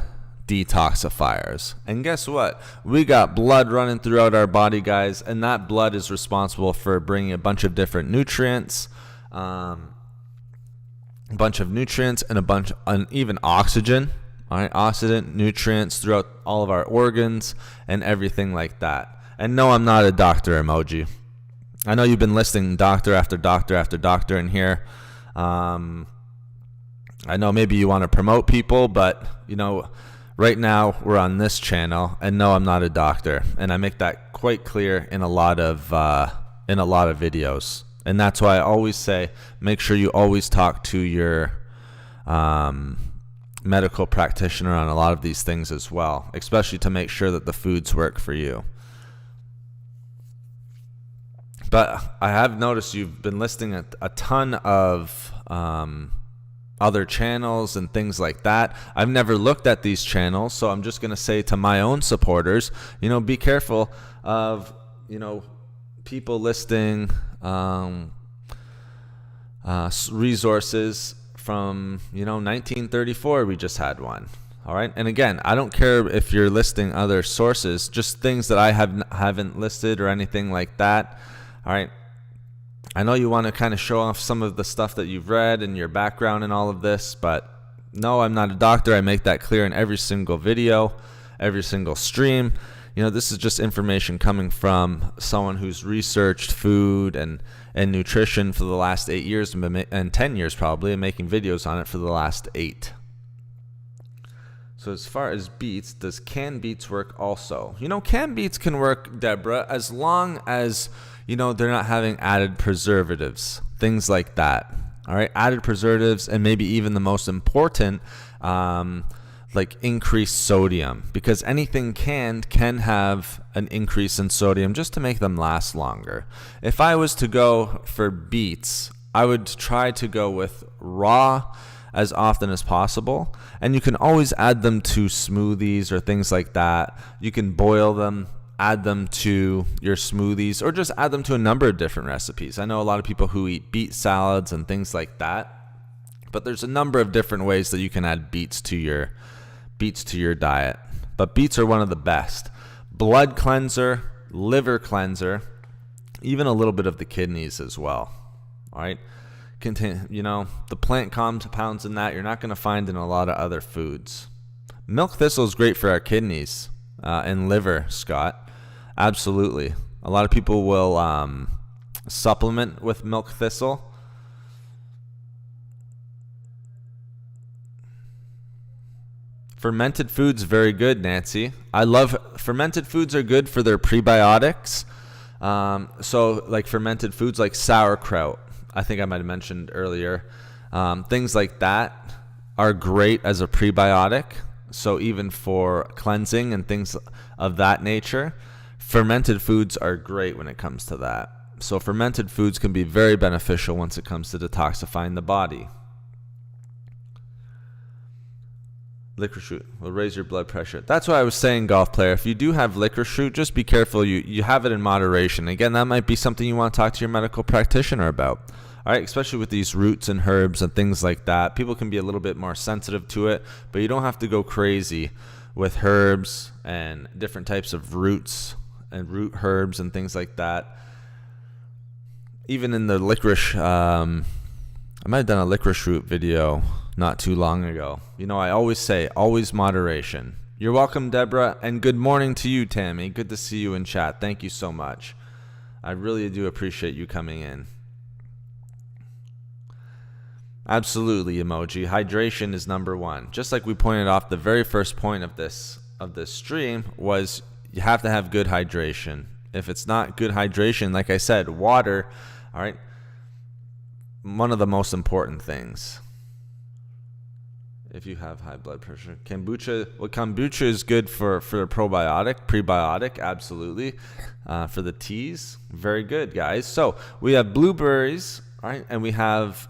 detoxifiers. And guess what? We got blood running throughout our body, guys, and that blood is responsible for bringing a bunch of different nutrients, and even oxygen, all right, oxidant nutrients throughout all of our organs and everything like that. And no, I'm not a doctor emoji. I know you've been listing doctor after doctor after doctor in here. I know maybe you want to promote people, but right now we're on this channel, and no, I'm not a doctor, and I make that quite clear in a lot of videos. And that's why I always say, make sure you always talk to your medical practitioner on a lot of these things as well, especially to make sure that the foods work for you. But I have noticed you've been listing a ton of other channels and things like that. I've never looked at these channels, so I'm just going to say to my own supporters, be careful of, people listing resources from 1934. We just had one. All right, and again, I don't care if you're listing other sources, just things that I haven't listed or anything like that. All right, I know you want to kind of show off some of the stuff that you've read and your background and all of this, but no, I'm not a doctor. I make that clear in every single video, every single stream. This is just information coming from someone who's researched food and nutrition for the last 8 years and 10 years probably, and making videos on it for the last 8. So as far as beets, does canned beets work also? Canned beets can work, Deborah, as long as, they're not having added preservatives, things like that. All right, added preservatives, and maybe even the most important, like increased sodium, because anything canned can have an increase in sodium just to make them last longer. If I was to go for beets, I would try to go with raw as often as possible, and you can always add them to smoothies or things like that. You can boil them, add them to your smoothies, or just add them to a number of different recipes. I know a lot of people who eat beet salads and things like that, but there's a number of different ways that you can add beets to your diet. But beets are one of the best. Blood cleanser, liver cleanser, even a little bit of the kidneys as well. All right, the plant compounds in that you're not going to find in a lot of other foods. Milk thistle is great for our kidneys and liver, Scott. Absolutely. A lot of people will supplement with milk thistle. Fermented foods, very good, Nancy. I love fermented foods are good for their prebiotics. So like fermented foods like sauerkraut, I think I might have mentioned earlier. Things like that are great as a prebiotic. So even for cleansing and things of that nature, fermented foods are great when it comes to that. So fermented foods can be very beneficial once it comes to detoxifying the body. Licorice root will raise your blood pressure. That's why I was saying, golf player, if you do have licorice root, just be careful. You have it in moderation. Again, that might be something you want to talk to your medical practitioner about. All right, especially with these roots and herbs and things like that. People can be a little bit more sensitive to it, but you don't have to go crazy with herbs and different types of roots and root herbs and things like that. Even in the licorice, I might have done a licorice root video not too long ago. I always say, always moderation. You're welcome, Deborah, and good morning to you, Tammy. Good to see you in chat. Thank you so much. I really do appreciate you coming in. Absolutely, emoji. Hydration is number one. Just like we pointed off, the very first point of this stream was you have to have good hydration. If it's not good hydration, like I said, water, all right, one of the most important things. If you have high blood pressure, kombucha is good for prebiotic, absolutely. For the teas, very good, guys. So we have blueberries, all right, and we have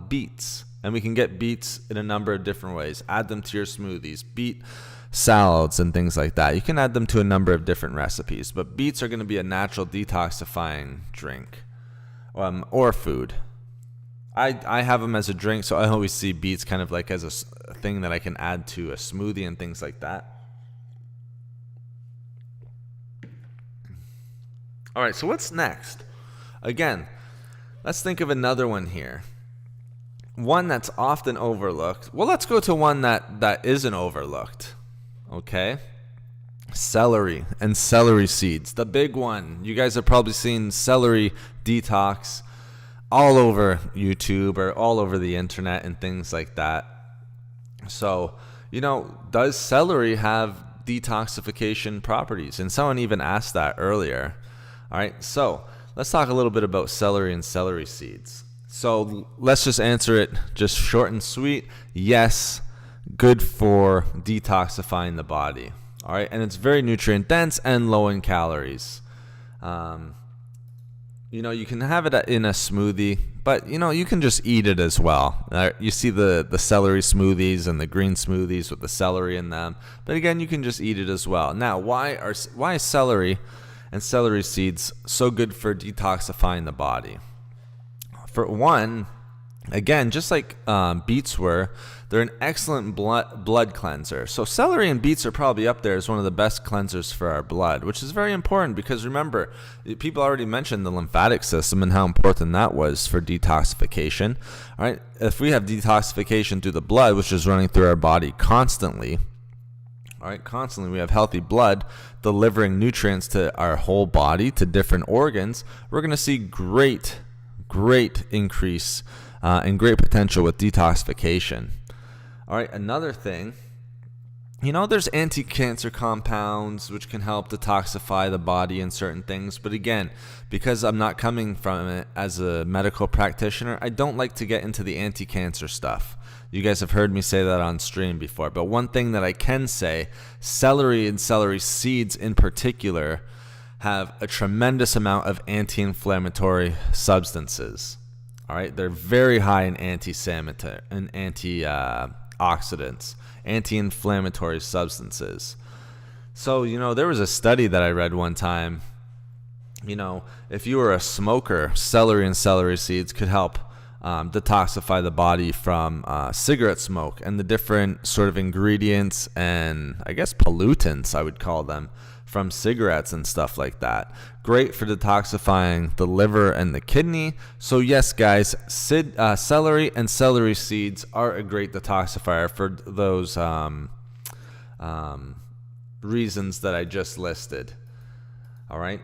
beets, and we can get beets in a number of different ways. Add them to your smoothies, beet salads and things like that. You can add them to a number of different recipes, but beets are going to be a natural detoxifying drink or food. I have them as a drink, so I always see beets kind of like as a thing that I can add to a smoothie and things like that. All right, so what's next? Again, let's think of another one here. One that's often overlooked. Well, let's go to one that isn't overlooked. Okay? Celery and celery seeds. The big one. You guys have probably seen celery detox all over YouTube or all over the internet and things like that. So, does celery have detoxification properties? And someone even asked that earlier. All right, so let's talk a little bit about celery and celery seeds. So let's just answer it just short and sweet. Yes, good for detoxifying the body. All right, and it's very nutrient dense and low in calories. You can have it in a smoothie, but you can just eat it as well. You see the celery smoothies and the green smoothies with the celery in them, but again, you can just eat it as well. Now, why is celery and celery seeds so good for detoxifying the body? For one, again, just like beets were, they're an excellent blood cleanser. So celery and beets are probably up there as one of the best cleansers for our blood, which is very important because remember, people already mentioned the lymphatic system and how important that was for detoxification. All right, if we have detoxification through the blood, which is running through our body constantly, we have healthy blood delivering nutrients to our whole body, to different organs, we're going to see great increase and great potential with detoxification. All right, another thing, there's anti-cancer compounds which can help detoxify the body and certain things. But again, because I'm not coming from it as a medical practitioner, I don't like to get into the anti-cancer stuff. You guys have heard me say that on stream before. But one thing that I can say, celery and celery seeds in particular have a tremendous amount of anti-inflammatory substances. All right, they're very high in antioxidants, anti-inflammatory substances. So, there was a study that I read one time. If you were a smoker, celery and celery seeds could help detoxify the body from cigarette smoke and the different sort of ingredients and I guess pollutants, I would call them, from cigarettes and stuff like that. Great for detoxifying the liver and the kidney. So yes, guys, celery and celery seeds are a great detoxifier for those reasons that I just listed. All right,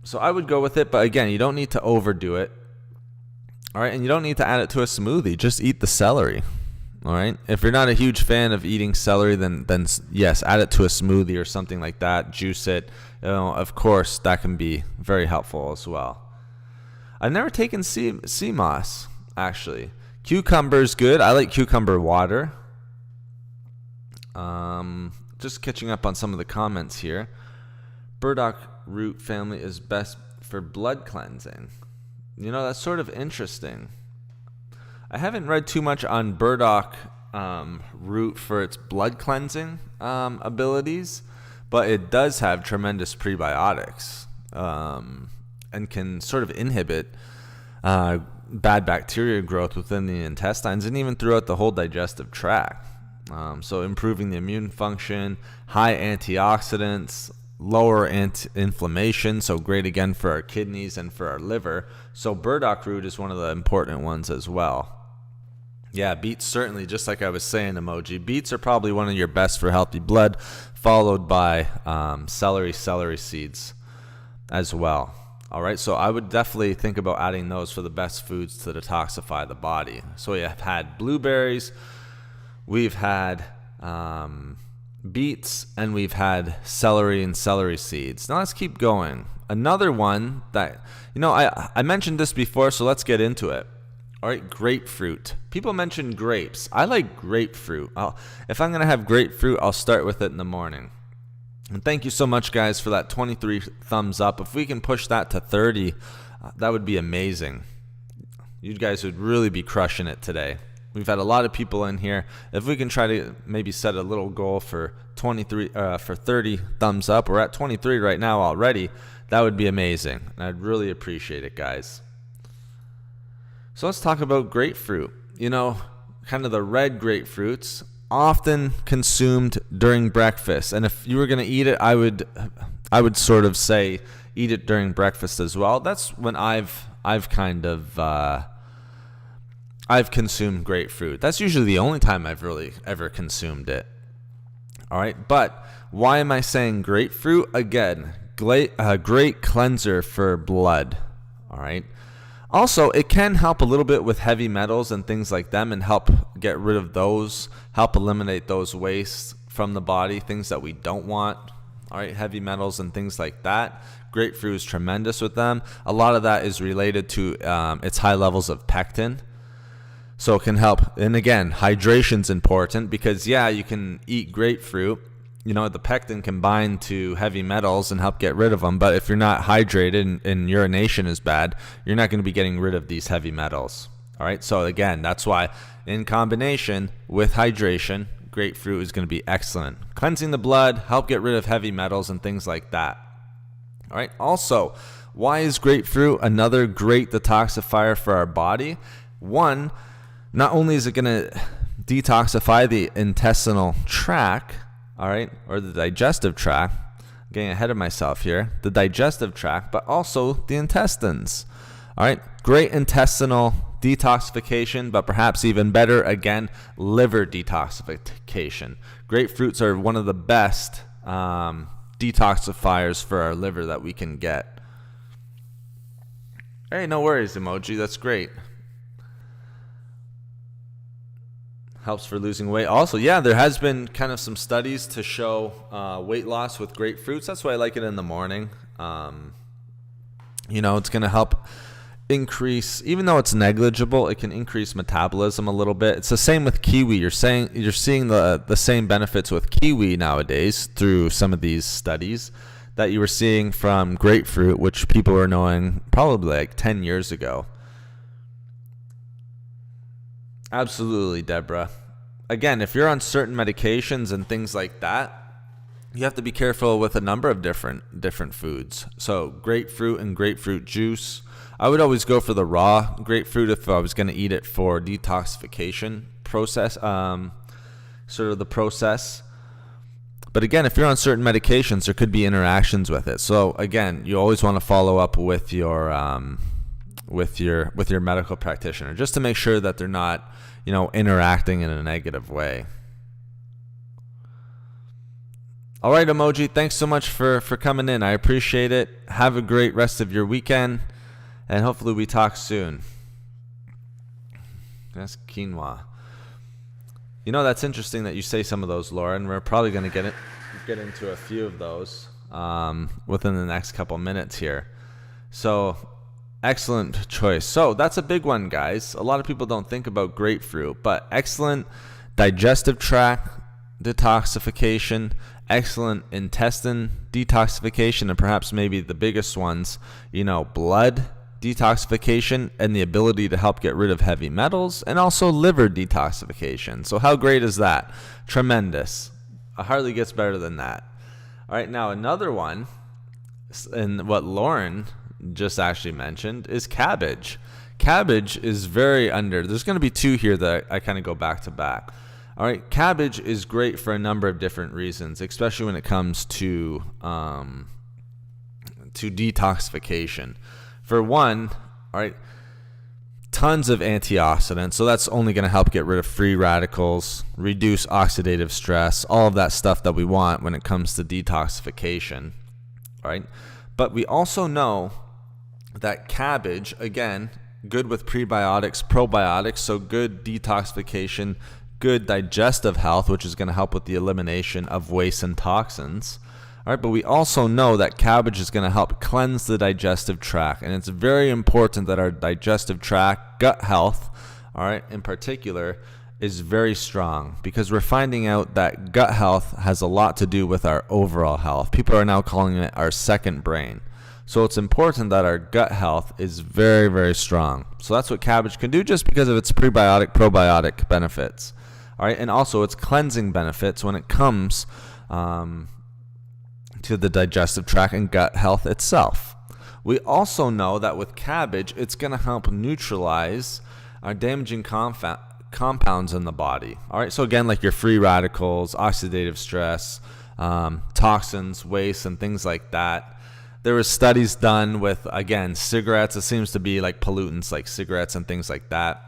so I would go with it, but again, you don't need to overdo it. All right, and you don't need to add it to a smoothie. Just eat the celery. All right. If you're not a huge fan of eating celery, then yes, add it to a smoothie or something like that. Juice it. Of course, that can be very helpful as well. I've never taken sea moss, actually. Cucumber's good. I like cucumber water. Just catching up on some of the comments here. Burdock root family is best for blood cleansing. That's sort of interesting. I haven't read too much on burdock root for its blood cleansing abilities, but it does have tremendous prebiotics and can sort of inhibit bad bacteria growth within the intestines and even throughout the whole digestive tract. So improving the immune function, high antioxidants, lower inflammation, so great again for our kidneys and for our liver. So burdock root is one of the important ones as well. Yeah, beets certainly, just like I was saying, emoji. Beets are probably one of your best for healthy blood, followed by celery seeds as well. All right, so I would definitely think about adding those for the best foods to detoxify the body. So we have had blueberries, we've had beets, and we've had celery and celery seeds. Now let's keep going. Another one that, I mentioned this before, so let's get into it. All right, grapefruit. People mention grapes. I like grapefruit. If I'm going to have grapefruit, I'll start with it in the morning. And thank you so much, guys, for that 23 thumbs up. If we can push that to 30, that would be amazing. You guys would really be crushing it today. We've had a lot of people in here. If we can try to maybe set a little goal for 30 thumbs up. We're at 23 right now already. That would be amazing. And I'd really appreciate it, guys. So let's talk about grapefruit. Kind of the red grapefruits, often consumed during breakfast. And if you were going to eat it, I would sort of say eat it during breakfast as well. That's when I've consumed grapefruit. That's usually the only time I've really ever consumed it. All right, but why am I saying grapefruit? Again, great cleanser for blood. All right. Also, it can help a little bit with heavy metals and things like them and help get rid of those, help eliminate those wastes from the body, things that we don't want. All right, heavy metals and things like that. Grapefruit is tremendous with them. A lot of that is related to its high levels of pectin. So it can help. And again, hydration's important because, you can eat grapefruit. The pectin can bind to heavy metals and help get rid of them. But if you're not hydrated and urination is bad, you're not going to be getting rid of these heavy metals. All right. So again, that's why in combination with hydration, grapefruit is going to be excellent. Cleansing the blood, help get rid of heavy metals and things like that. All right. Also, why is grapefruit another great detoxifier for our body? One, not only is it going to detoxify the intestinal tract, all right, or the digestive tract, getting ahead of myself here, the digestive tract, but also the intestines. All right, great intestinal detoxification, but perhaps even better, again, liver detoxification. Grapefruits are one of the best detoxifiers for our liver that we can get. Hey, no worries, emoji, that's great. Helps for losing weight. Also, there has been kind of some studies to show weight loss with grapefruits. That's why I like it in the morning. It's going to help increase, even though it's negligible, it can increase metabolism a little bit. It's the same with kiwi. You're seeing the same benefits with kiwi nowadays through some of these studies that you were seeing from grapefruit, which people were knowing probably like 10 years ago. Absolutely, Deborah. Again, if you're on certain medications and things like that, you have to be careful with a number of different foods. So grapefruit and grapefruit juice. I would always go for the raw grapefruit if I was going to eat it for detoxification process, sort of the process. But again, if you're on certain medications, there could be interactions with it. So again, you always want to follow up with your medical practitioner just to make sure that they're not, interacting in a negative way. All right, emoji, thanks so much for coming in. I appreciate it. Have a great rest of your weekend, and hopefully we talk soon. That's quinoa. That's interesting that you say some of those, Lauren. We're probably going to get into a few of those within the next couple minutes here. So excellent choice. So that's a big one, guys. A lot of people don't think about grapefruit, but excellent digestive tract detoxification, excellent intestine detoxification, and perhaps maybe the biggest ones, blood detoxification and the ability to help get rid of heavy metals, and also liver detoxification. So how great is that? Tremendous. It hardly gets better than that. All right, now another one, and what Lauren just actually mentioned, is cabbage. Cabbage is very there's going to be two here that I kind of go back to back. All right, cabbage is great for a number of different reasons, especially when it comes to detoxification. For one, all right, tons of antioxidants, so that's only going to help get rid of free radicals, reduce oxidative stress, all of that stuff that we want when it comes to detoxification. All right, but we also know that cabbage, again, good with prebiotics, probiotics, so good detoxification, good digestive health, which is going to help with the elimination of waste and toxins. All right, but we also know that cabbage is going to help cleanse the digestive tract, and it's very important that our digestive tract, gut health, all right, in particular, is very strong, because we're finding out that gut health has a lot to do with our overall health. People are now calling it our second brain. So it's important that our gut health is very, very strong. So that's what cabbage can do, just because of its prebiotic, probiotic benefits. All right, and also its cleansing benefits when it comes to the digestive tract and gut health itself. We also know that with cabbage, it's going to help neutralize our damaging compounds in the body. All right, so again, like your free radicals, oxidative stress, toxins, waste, and things like that. There were studies done with, again, cigarettes. It seems to be like pollutants like cigarettes and things like that.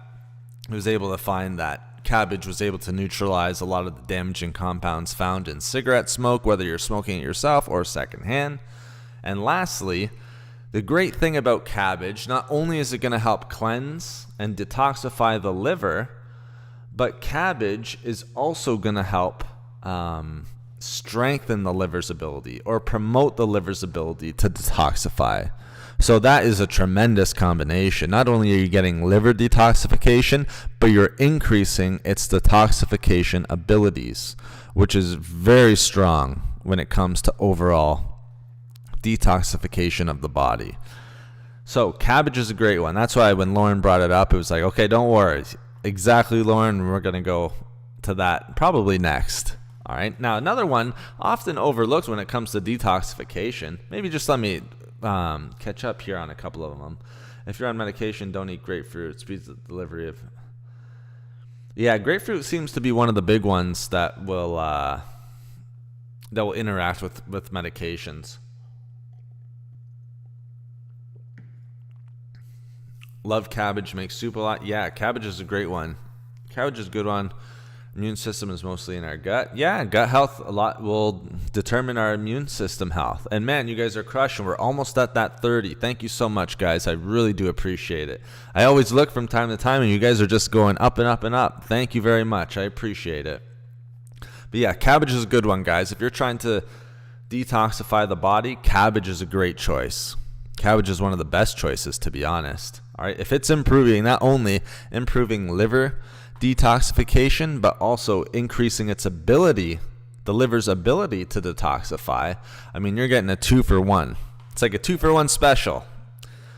It was able to find that cabbage was able to neutralize a lot of the damaging compounds found in cigarette smoke, whether you're smoking it yourself or secondhand. And lastly, the great thing about cabbage, not only is it going to help cleanse and detoxify the liver, but cabbage is also going to help strengthen the liver's ability or promote the liver's ability to detoxify. So that is a tremendous combination. Not only are you getting liver detoxification, but you're increasing its detoxification abilities, which is very strong when it comes to overall detoxification of the body. So cabbage is a great one. That's why when Lauren brought it up, it was like, okay, don't worry. Exactly, Lauren, we're going to go to that probably next. All right. Now, another one often overlooked when it comes to detoxification. Maybe just let me catch up here on a couple of them. If you're on medication, don't eat grapefruit. It speeds the delivery of... Yeah, grapefruit seems to be one of the big ones that will interact with medications. Love cabbage, makes soup a lot. Yeah, cabbage is a great one. Cabbage is a good one. Immune system is mostly in our gut. Yeah, gut health a lot will determine our immune system health. And man, you guys are crushing. We're almost at that 30. Thank you so much, guys. I really do appreciate it. I always look from time to time, and you guys are just going up and up and up. Thank you very much. I appreciate it. But yeah, cabbage is a good one, guys. If you're trying to detoxify the body, cabbage is a great choice. Cabbage is one of the best choices, to be honest. All right, if it's improving, not only improving liver detoxification, but also increasing its ability, the liver's ability to detoxify, I mean, you're getting a 2-for-1. It's like a 2-for-1 special.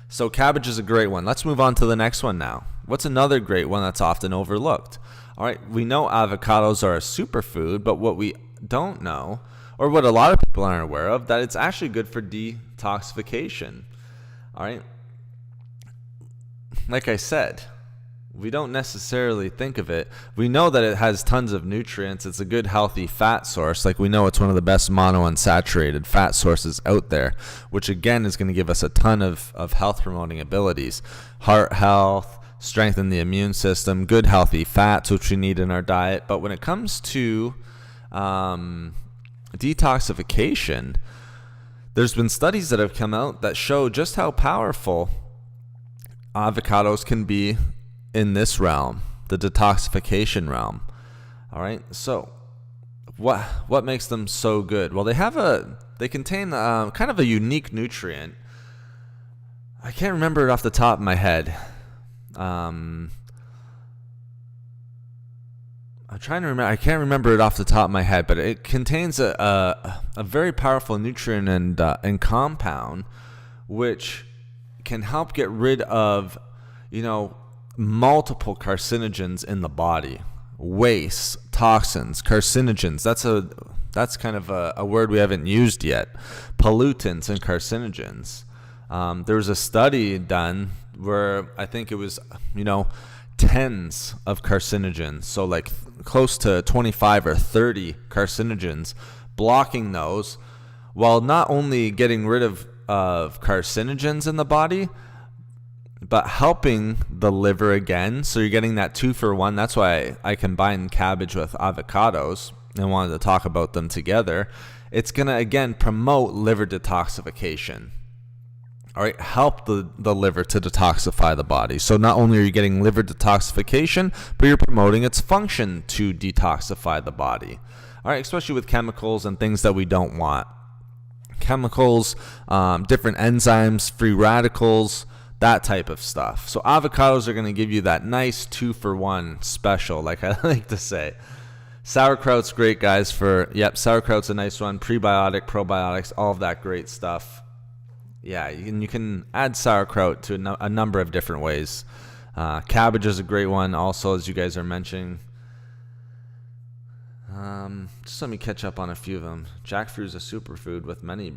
So cabbage is a great one. Let's move on to the next one now. What's another great one that's often overlooked? All right, we know avocados are a superfood, but what we don't know, or what a lot of people aren't aware of, that it's actually good for detoxification. All right. Like I said, we don't necessarily think of it. We know that it has tons of nutrients. It's a good, healthy fat source. Like we know it's one of the best monounsaturated fat sources out there, which again is going to give us a ton of health promoting abilities. Heart health, strengthen the immune system, good, healthy fats, which we need in our diet. But when it comes to detoxification, there's been studies that have come out that show just how powerful avocados can be in this realm, the detoxification realm. All right. So what makes them so good? Well, they contain kind of a unique nutrient. I can't remember it off the top of my head. I'm trying to remember. I can't remember it off the top of my head, but it contains a very powerful nutrient and compound, which can help get rid of, multiple carcinogens in the body, waste, toxins, carcinogens. That's kind of a word we haven't used yet. Pollutants and carcinogens. There was a study done where I think it was, tens of carcinogens. So like close to 25 or 30 carcinogens, blocking those while not only getting rid of carcinogens in the body, but helping the liver again. So you're getting that 2-for-1. That's why I combined cabbage with avocados and wanted to talk about them together. It's going to, again, promote liver detoxification. All right, help the liver to detoxify the body. So not only are you getting liver detoxification, but you're promoting its function to detoxify the body. All right, especially with chemicals and things that we don't want. Chemicals, different enzymes, free radicals, that type of stuff. So avocados are going to give you that nice 2-for-1 special, like I like to say. Sauerkraut's great, guys. Sauerkraut's a nice one. Prebiotic, probiotics, all of that great stuff. Yeah, you can add sauerkraut to a number of different ways. Cabbage is a great one also, as you guys are mentioning. Just let me catch up on a few of them. Jackfruit is a superfood with many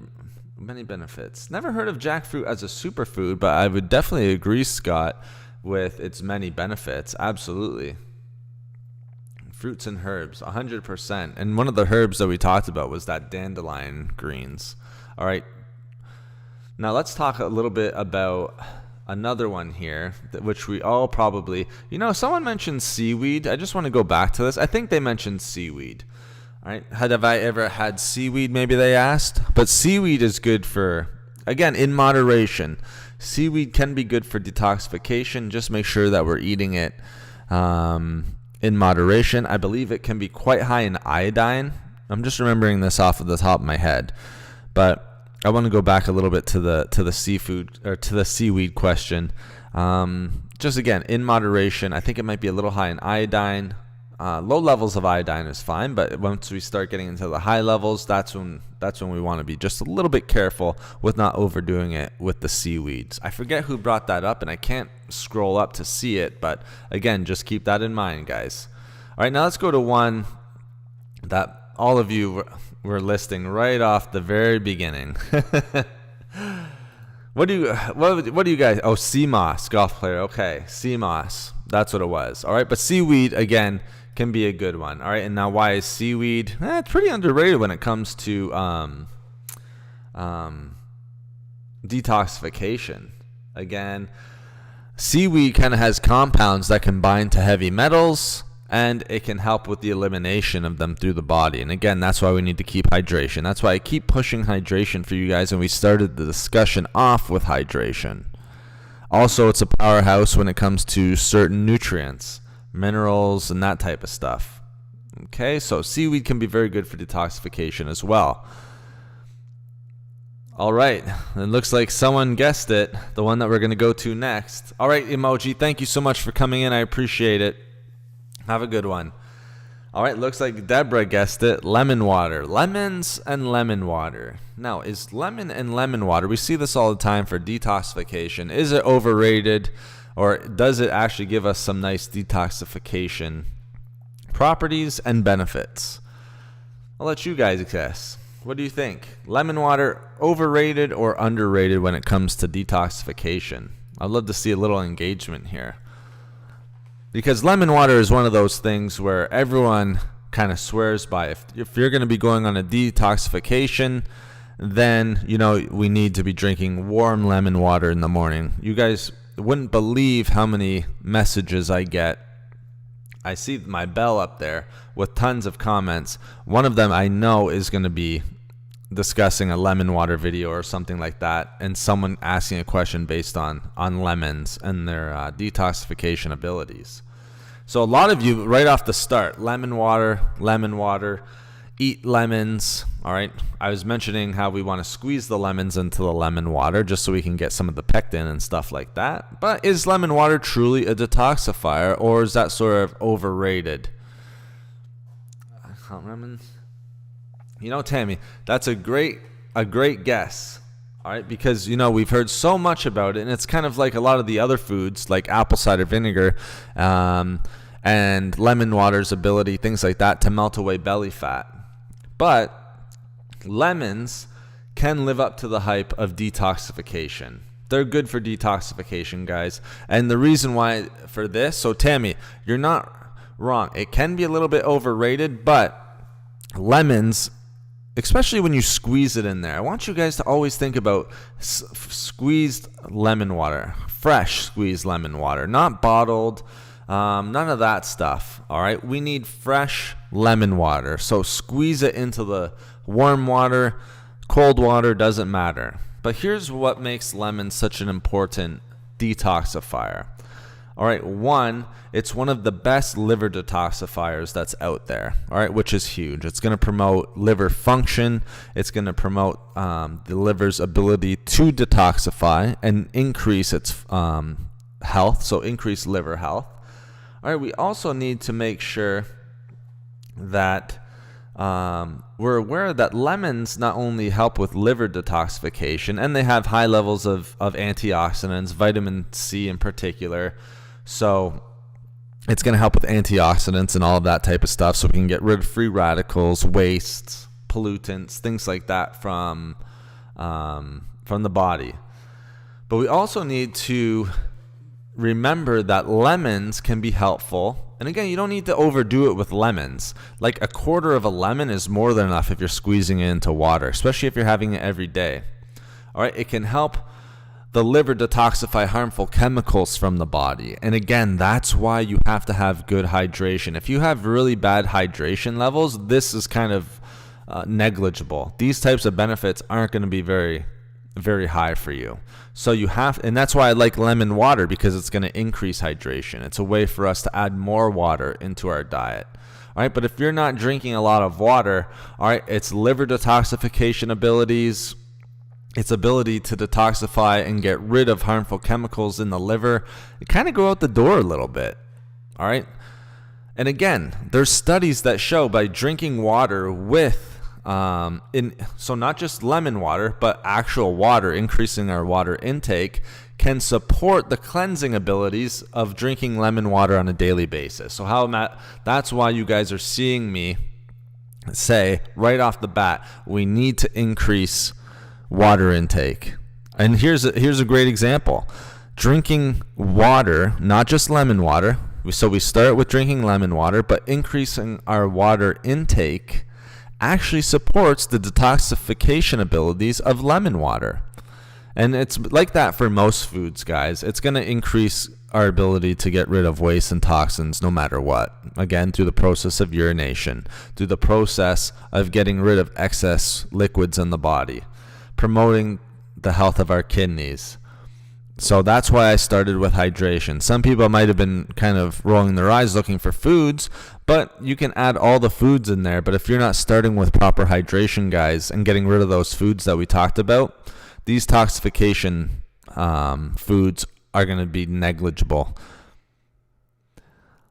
Many benefits. Never heard of jackfruit as a superfood, but I would definitely agree, Scott, with its many benefits. Absolutely. Fruits and herbs, 100%. And one of the herbs that we talked about was that dandelion greens. All right. Now let's talk a little bit about another one here, which we all probably, someone mentioned seaweed. I just want to go back to this. I think they mentioned seaweed. All right. Have I ever had seaweed? Maybe they asked. But seaweed is good for, again, in moderation. Seaweed can be good for detoxification. Just make sure that we're eating it in moderation. I believe it can be quite high in iodine. I'm just remembering this off of the top of my head. But I want to go back a little bit to the seafood or to the seaweed question. Just again, in moderation. I think it might be a little high in iodine. Low levels of iodine is fine, but once we start getting into the high levels, that's when we want to be just a little bit careful with not overdoing it with the seaweeds. I forget who brought that up, and I can't scroll up to see it, but again, just keep that in mind, guys. All right, now let's go to one that all of you were listing right off the very beginning. What do you guys? Oh, sea moss, golf player. Okay, sea moss. That's what it was. All right, but seaweed again can be a good one. All right, and now why is seaweed? It's pretty underrated when it comes to detoxification. Again, seaweed kind of has compounds that can bind to heavy metals, and it can help with the elimination of them through the body. And again, that's why we need to keep hydration. That's why I keep pushing hydration for you guys, and we started the discussion off with hydration. Also, it's a powerhouse when it comes to certain nutrients, minerals, and that type of stuff. Okay, so seaweed can be very good for detoxification as well. All right, it looks like someone guessed it, the one that we're going to go to next. All right, Emoji, thank you so much for coming in. I appreciate it. Have a good one. All right, looks like Deborah guessed it. Lemon water. Lemons and lemon water. Now, is lemon and lemon water, we see this all the time for detoxification. Is it overrated, or does it actually give us some nice detoxification properties and benefits? I'll let you guys guess. What do you think? Lemon water, overrated or underrated when it comes to detoxification? I'd love to see a little engagement here. Because lemon water is one of those things where everyone kind of swears by. If you're going to be going on a detoxification, then, we need to be drinking warm lemon water in the morning. You guys wouldn't believe how many messages I get. I see my bell up there with tons of comments. One of them I know is going to be discussing a lemon water video or something like that, and someone asking a question based on lemons and their detoxification abilities. So a lot of you right off the start, lemon water, eat lemons. All right, I was mentioning how we want to squeeze the lemons into the lemon water just so we can get some of the pectin and stuff like that. But is lemon water truly a detoxifier, or is that sort of overrated? Lemons. Tammy, that's a great guess. All right, because we've heard so much about it, and it's kind of like a lot of the other foods, like apple cider vinegar, and lemon water's ability, things like that, to melt away belly fat. But lemons can live up to the hype of detoxification. They're good for detoxification, guys. And the reason why for this, so Tammy, you're not wrong. It can be a little bit overrated, but lemons, especially when you squeeze it in there, I want you guys to always think about squeezed lemon water, fresh squeezed lemon water, not bottled, none of that stuff. All right, we need fresh lemon water. So squeeze it into the warm water, cold water, doesn't matter. But here's what makes lemon such an important detoxifier. All right, one, it's one of the best liver detoxifiers that's out there, all right, which is huge. It's going to promote liver function. It's going to promote the liver's ability to detoxify and increase its health, so increase liver health. All right, we also need to make sure that we're aware that lemons not only help with liver detoxification, and they have high levels of antioxidants, vitamin C in particular. So it's going to help with antioxidants and all of that type of stuff, so we can get rid of free radicals, wastes, pollutants, things like that from from the body. But we also need to remember that lemons can be helpful. And again, you don't need to overdo it with lemons. Like a quarter of a lemon is more than enough if you're squeezing it into water, especially if you're having it every day. All right, it can help the liver detoxify harmful chemicals from the body. And again, that's why you have to have good hydration. If you have really bad hydration levels, this is kind of negligible. These types of benefits aren't going to be very, very high for you. So you have, and that's why I like lemon water, because it's going to increase hydration. It's a way for us to add more water into our diet. All right, but if you're not drinking a lot of water, all right, its liver detoxification abilities, its ability to detoxify and get rid of harmful chemicals in the liver, it kind of go out the door a little bit. All right. And again, there's studies that show by drinking water with so not just lemon water, but actual water, increasing our water intake, can support the cleansing abilities of drinking lemon water on a daily basis. So that's why you guys are seeing me say right off the bat, we need to increase water intake. And here's a great example. Drinking water, not just lemon water. So we start with drinking lemon water, but increasing our water intake actually supports the detoxification abilities of lemon water. And it's like that for most foods, guys. It's going to increase our ability to get rid of waste and toxins no matter what. Again, through the process of urination, through the process of getting rid of excess liquids in the body, promoting the health of our kidneys. So that's why I started with hydration. Some people might have been kind of rolling their eyes looking for foods, but you can add all the foods in there. But if you're not starting with proper hydration, guys, and getting rid of those foods that we talked about, these toxification foods are going to be negligible.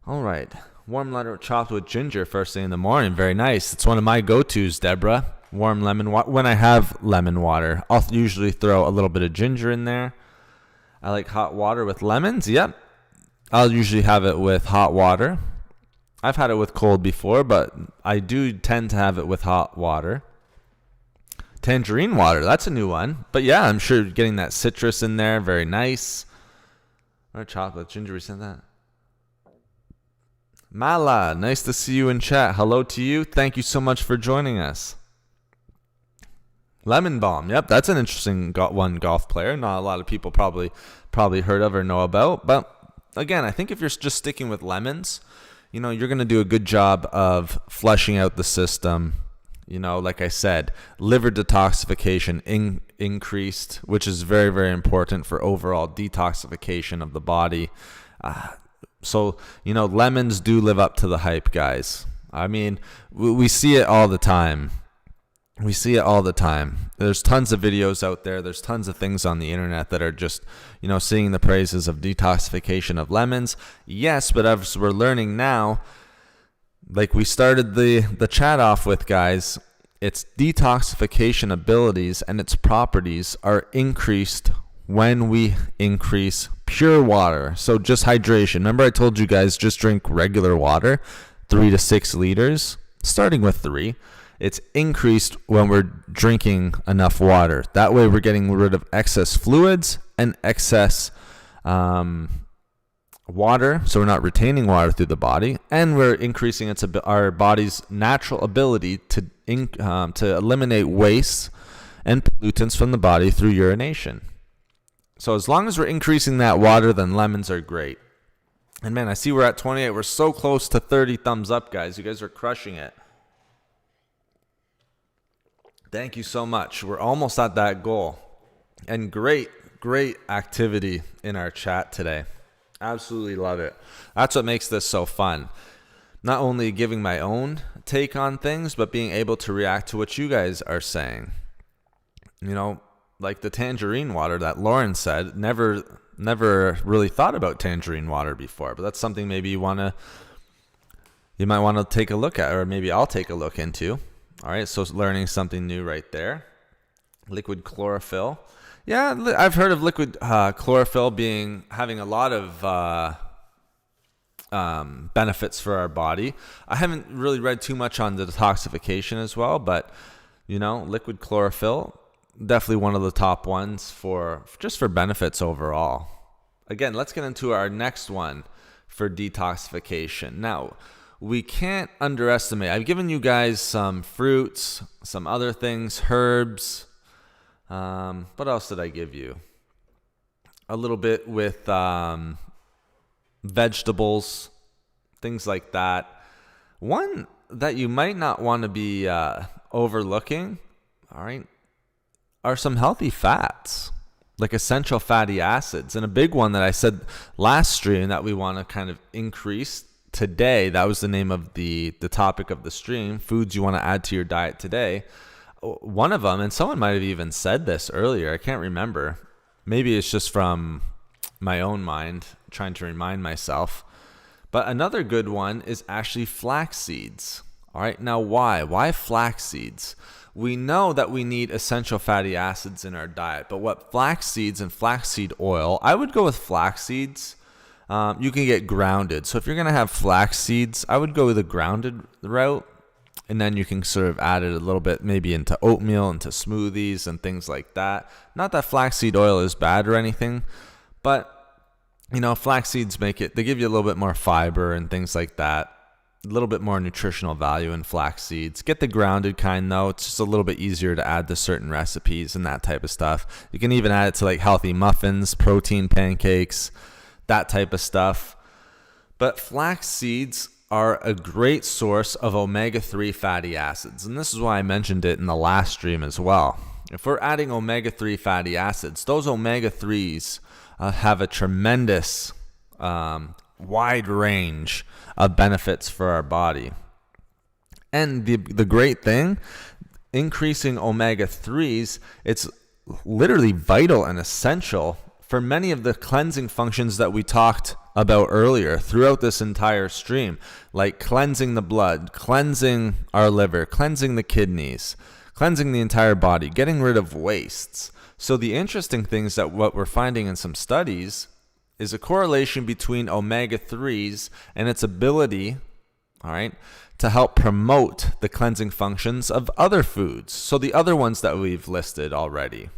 All right. Warm lemon chopped with ginger first thing in the morning. Very nice. It's one of my go-tos, Deborah. Warm lemon water. When I have lemon water, I'll usually throw a little bit of ginger in there. I like hot water with lemons. Yep. I'll usually have it with hot water. I've had it with cold before, but I do tend to have it with hot water. Tangerine water, that's a new one. But yeah, I'm sure getting that citrus in there, very nice. Or chocolate, ginger, we said that. Mala, nice to see you in chat. Hello to you. Thank you so much for joining us. Lemon balm, yep, that's an interesting golf player. Not a lot of people probably heard of or know about. But again, I think if you're just sticking with lemons, you're going to do a good job of flushing out the system. Like I said, liver detoxification increased, which is very, very important for overall detoxification of the body. So lemons do live up to the hype, guys. I mean, we see it all the time. There's tons of videos out there. There's tons of things on the internet that are just, singing the praises of detoxification of lemons. Yes, but as we're learning now, like we started the chat off with, guys, its detoxification abilities and its properties are increased when we increase pure water. So just hydration. Remember I told you guys just drink regular water, 3 to 6 liters, starting with 3. It's increased when we're drinking enough water. That way we're getting rid of excess fluids and excess water, so we're not retaining water through the body, and we're increasing our body's natural ability to eliminate waste and pollutants from the body through urination. So as long as we're increasing that water, then lemons are great. And man, I see we're at 28. We're so close to 30 thumbs up, guys. You guys are crushing it. Thank you so much. We're almost at that goal. And great activity in our chat today. Absolutely love it. That's what makes this so fun. Not only giving my own take on things, but being able to react to what you guys are saying. Like the tangerine water that Lauren said, never really thought about tangerine water before, but that's something maybe you might want to take a look at, or maybe I'll take a look into. All right, so learning something new right there. Liquid chlorophyll. Yeah, I've heard of liquid chlorophyll having a lot of benefits for our body. I haven't really read too much on the detoxification as well, but liquid chlorophyll, definitely one of the top ones for benefits overall. Again, let's get into our next one for detoxification. Now, we can't underestimate. I've given you guys some fruits, some other things, herbs. What else did I give you? A little bit with vegetables, things like that. One that you might not want to be overlooking, all right, are some healthy fats, like essential fatty acids. And a big one that I said last stream that we want to kind of increase today, that was the name of the topic of the stream, foods you want to add to your diet today. One of them, and someone might have even said this earlier, I can't remember. Maybe it's just from my own mind, trying to remind myself. But another good one is actually flax seeds. All right, now why? Why flax seeds? We know that we need essential fatty acids in our diet, but what flax seeds and flaxseed oil, I would go with flax seeds. You can get grounded. So if you're going to have flax seeds, I would go with the grounded route, and then you can sort of add it a little bit maybe into oatmeal, into smoothies and things like that. Not that flaxseed oil is bad or anything, but flax seeds they give you a little bit more fiber and things like that. A little bit more nutritional value in flax seeds. Get the grounded kind though. It's just a little bit easier to add to certain recipes and that type of stuff. You can even add it to like healthy muffins, protein pancakes, that type of stuff. But flax seeds are a great source of omega-3 fatty acids. And this is why I mentioned it in the last stream as well. If we're adding omega-3 fatty acids, those omega-3s have a tremendous wide range of benefits for our body. And the great thing, increasing omega-3s, it's literally vital and essential for many of the cleansing functions that we talked about earlier throughout this entire stream, like cleansing the blood, cleansing our liver, cleansing the kidneys, cleansing the entire body, getting rid of wastes. So the interesting thing is that what we're finding in some studies is a correlation between omega-3s and its ability, all right, to help promote the cleansing functions of other foods. So the other ones that we've listed already.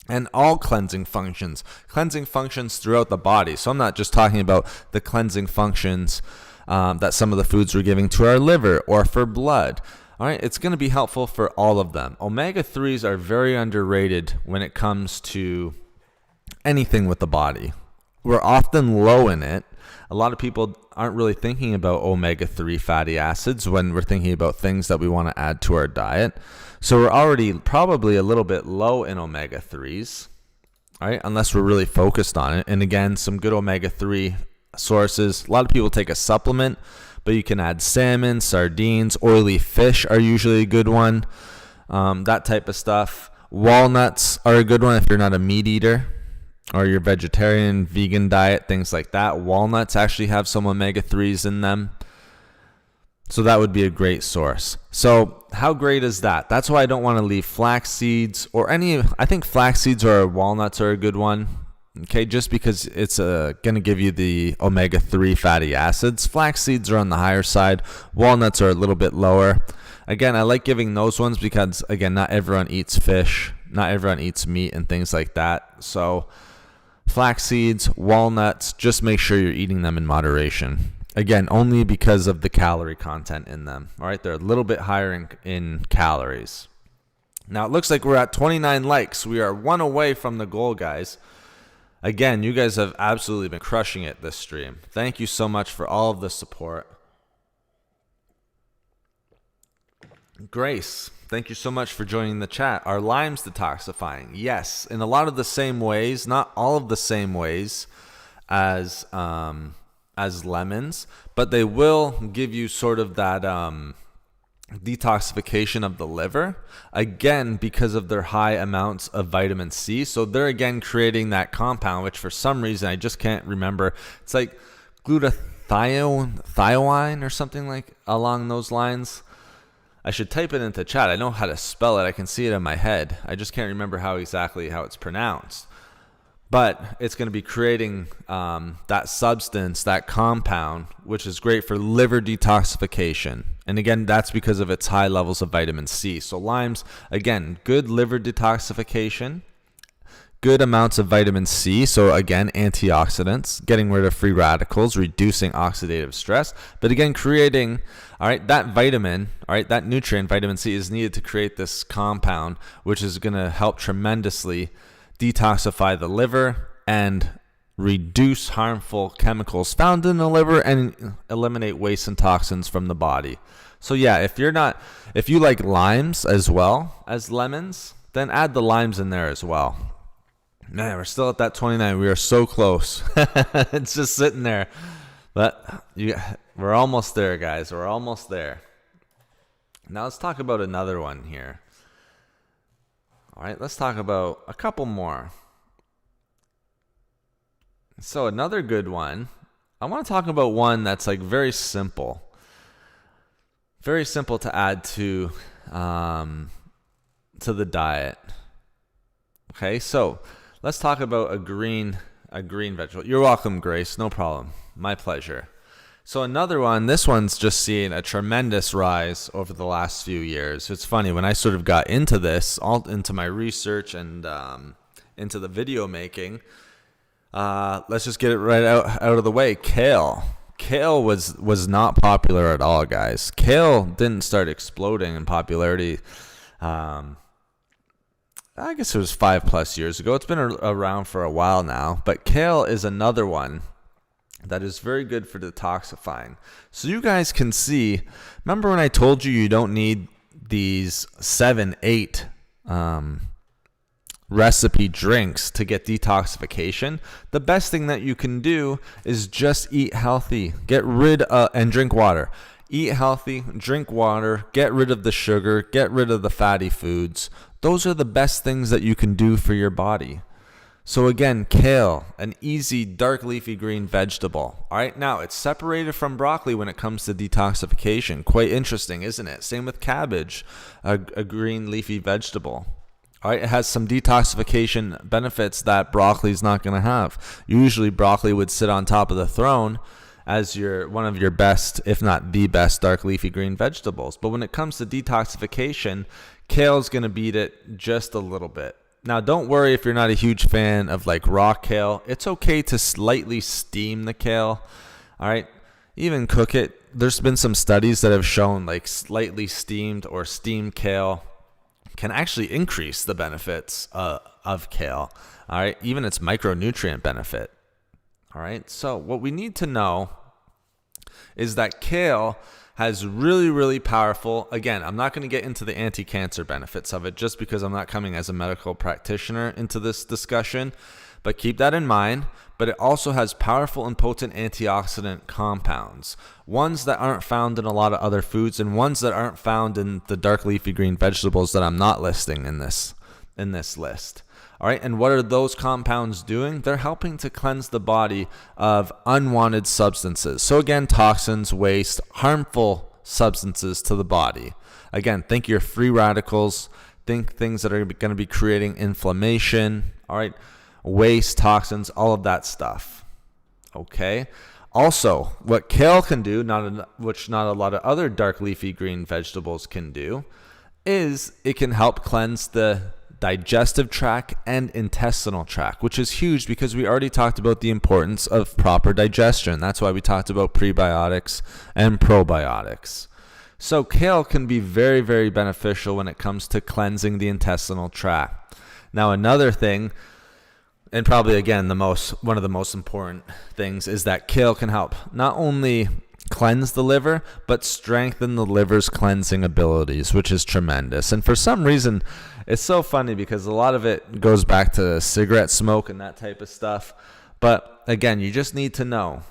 And all cleansing functions throughout the body. So I'm not just talking about the cleansing functions that some of the foods we're giving to our liver or for blood. All right, it's going to be helpful for all of them. Omega-3s are very underrated when it comes to anything with the body. We're often low in it. A lot of people aren't really thinking about omega-3 fatty acids when we're thinking about things that we want to add to our diet. So we're already probably a little bit low in omega-3s, all right, unless we're really focused on it. And again, some good omega-3 sources. A lot of people take a supplement, but you can add salmon, sardines, oily fish are usually a good one, that type of stuff. Walnuts are a good one if you're not a meat eater or you're vegetarian, vegan diet, things like that. Walnuts actually have some omega-3s in them. So that would be a great source. So how great is that? That's why I don't want to leave flax seeds or I think flax seeds or walnuts are a good one. Okay, just because it's going to give you the omega-3 fatty acids. Flax seeds are on the higher side. Walnuts are a little bit lower. Again, I like giving those ones because, again, not everyone eats fish. Not everyone eats meat and things like that. So flax seeds, walnuts, just make sure you're eating them in moderation. Again, only because of the calorie content in them. All right, they're a little bit higher in calories. Now, it looks like we're at 29 likes. We are one away from the goal, guys. Again, you guys have absolutely been crushing it this stream. Thank you so much for all of the support. Grace, thank you so much for joining the chat. Are limes detoxifying? Yes, in a lot of the same ways, not all of the same ways as lemons, but they will give you sort of that detoxification of the liver, again, because of their high amounts of vitamin C. So they're again creating that compound, which for some reason I just can't remember. It's like glutathione or something like along those lines. I should type it into chat. I know how to spell it. I can see it in my head. I just can't remember how it's pronounced. But it's going to be creating that substance, that compound, which is great for liver detoxification. And again, that's because of its high levels of vitamin C. So limes, again, good liver detoxification, good amounts of vitamin C. So again, antioxidants, getting rid of free radicals, reducing oxidative stress. But again, creating, all right, that vitamin, all right, that nutrient, vitamin C, is needed to create this compound, which is going to help tremendously detoxify the liver and reduce harmful chemicals found in the liver and eliminate waste and toxins from the body. So yeah, if you like limes as well as lemons, then add the limes in there as well. Man, we're still at that 29. We are so close. It's just sitting there. But we're almost there, guys. We're almost there. Now let's talk about another one here. All right, let's talk about a couple more. So another good one, I want to talk about one that's like very simple to add to the diet. Okay, so let's talk about a green vegetable. You're welcome, Grace. No problem. My pleasure. So another one, this one's just seeing a tremendous rise over the last few years. It's funny, when I sort of got into this, all into my research and into the video making, let's just get it right out of the way. Kale. Kale was not popular at all, guys. Kale didn't start exploding in popularity. I guess it was 5+ years ago. It's been around for a while now. But kale is another one that is very good for detoxifying. So you guys can see, remember when I told you don't need these 7-8 recipe drinks to get detoxification? The best thing that you can do is just eat healthy. Get rid of and drink water. Eat healthy, drink water, get rid of the sugar, get rid of the fatty foods. Those are the best things that you can do for your body. So again, kale, an easy dark leafy green vegetable. All right, now it's separated from broccoli when it comes to detoxification. Quite interesting, isn't it? Same with cabbage, a green leafy vegetable. All right, it has some detoxification benefits that broccoli is not going to have. Usually broccoli would sit on top of the throne as one of your best, if not the best, dark leafy green vegetables. But when it comes to detoxification, kale is going to beat it just a little bit. Now, don't worry if you're not a huge fan of like raw kale. It's okay to slightly steam the kale. All right, even cook it. There's been some studies that have shown like slightly steamed or steamed kale can actually increase the benefits of kale. All right, even its micronutrient benefit. All right, so what we need to know is that kale has really, really powerful, again, I'm not going to get into the anti-cancer benefits of it just because I'm not coming as a medical practitioner into this discussion, but keep that in mind. But it also has powerful and potent antioxidant compounds, ones that aren't found in a lot of other foods and ones that aren't found in the dark leafy green vegetables that I'm not listing in this list. All right, and what are those compounds doing? They're helping to cleanse the body of unwanted substances. So again, toxins, waste, harmful substances to the body. Again, think your free radicals, think things that are going to be creating inflammation, all right, waste, toxins, all of that stuff. Okay. Also, what kale can do, which not a lot of other dark leafy green vegetables can do, is it can help cleanse the digestive tract and intestinal tract, which is huge because we already talked about the importance of proper digestion. That's why we talked about prebiotics and probiotics. So kale can be very, very beneficial when it comes to cleansing the intestinal tract. Now, another thing, and probably again one of the most important things, is that kale can help not only cleanse the liver, but strengthen the liver's cleansing abilities, which is tremendous. And for some reason, it's so funny because a lot of it goes back to cigarette smoke and that type of stuff. But again, you just need to know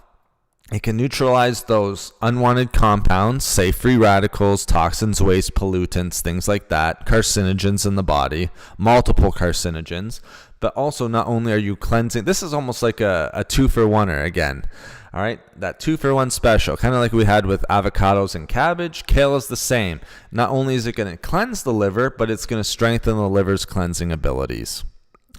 it can neutralize those unwanted compounds, say free radicals, toxins, waste, pollutants, things like that, carcinogens in the body, multiple carcinogens. But also, not only are you cleansing, this is almost like a 2-for-1er again. All right, that 2-for-1 special, kind of like we had with avocados and cabbage. Kale is the same. Not only is it going to cleanse the liver, but it's going to strengthen the liver's cleansing abilities.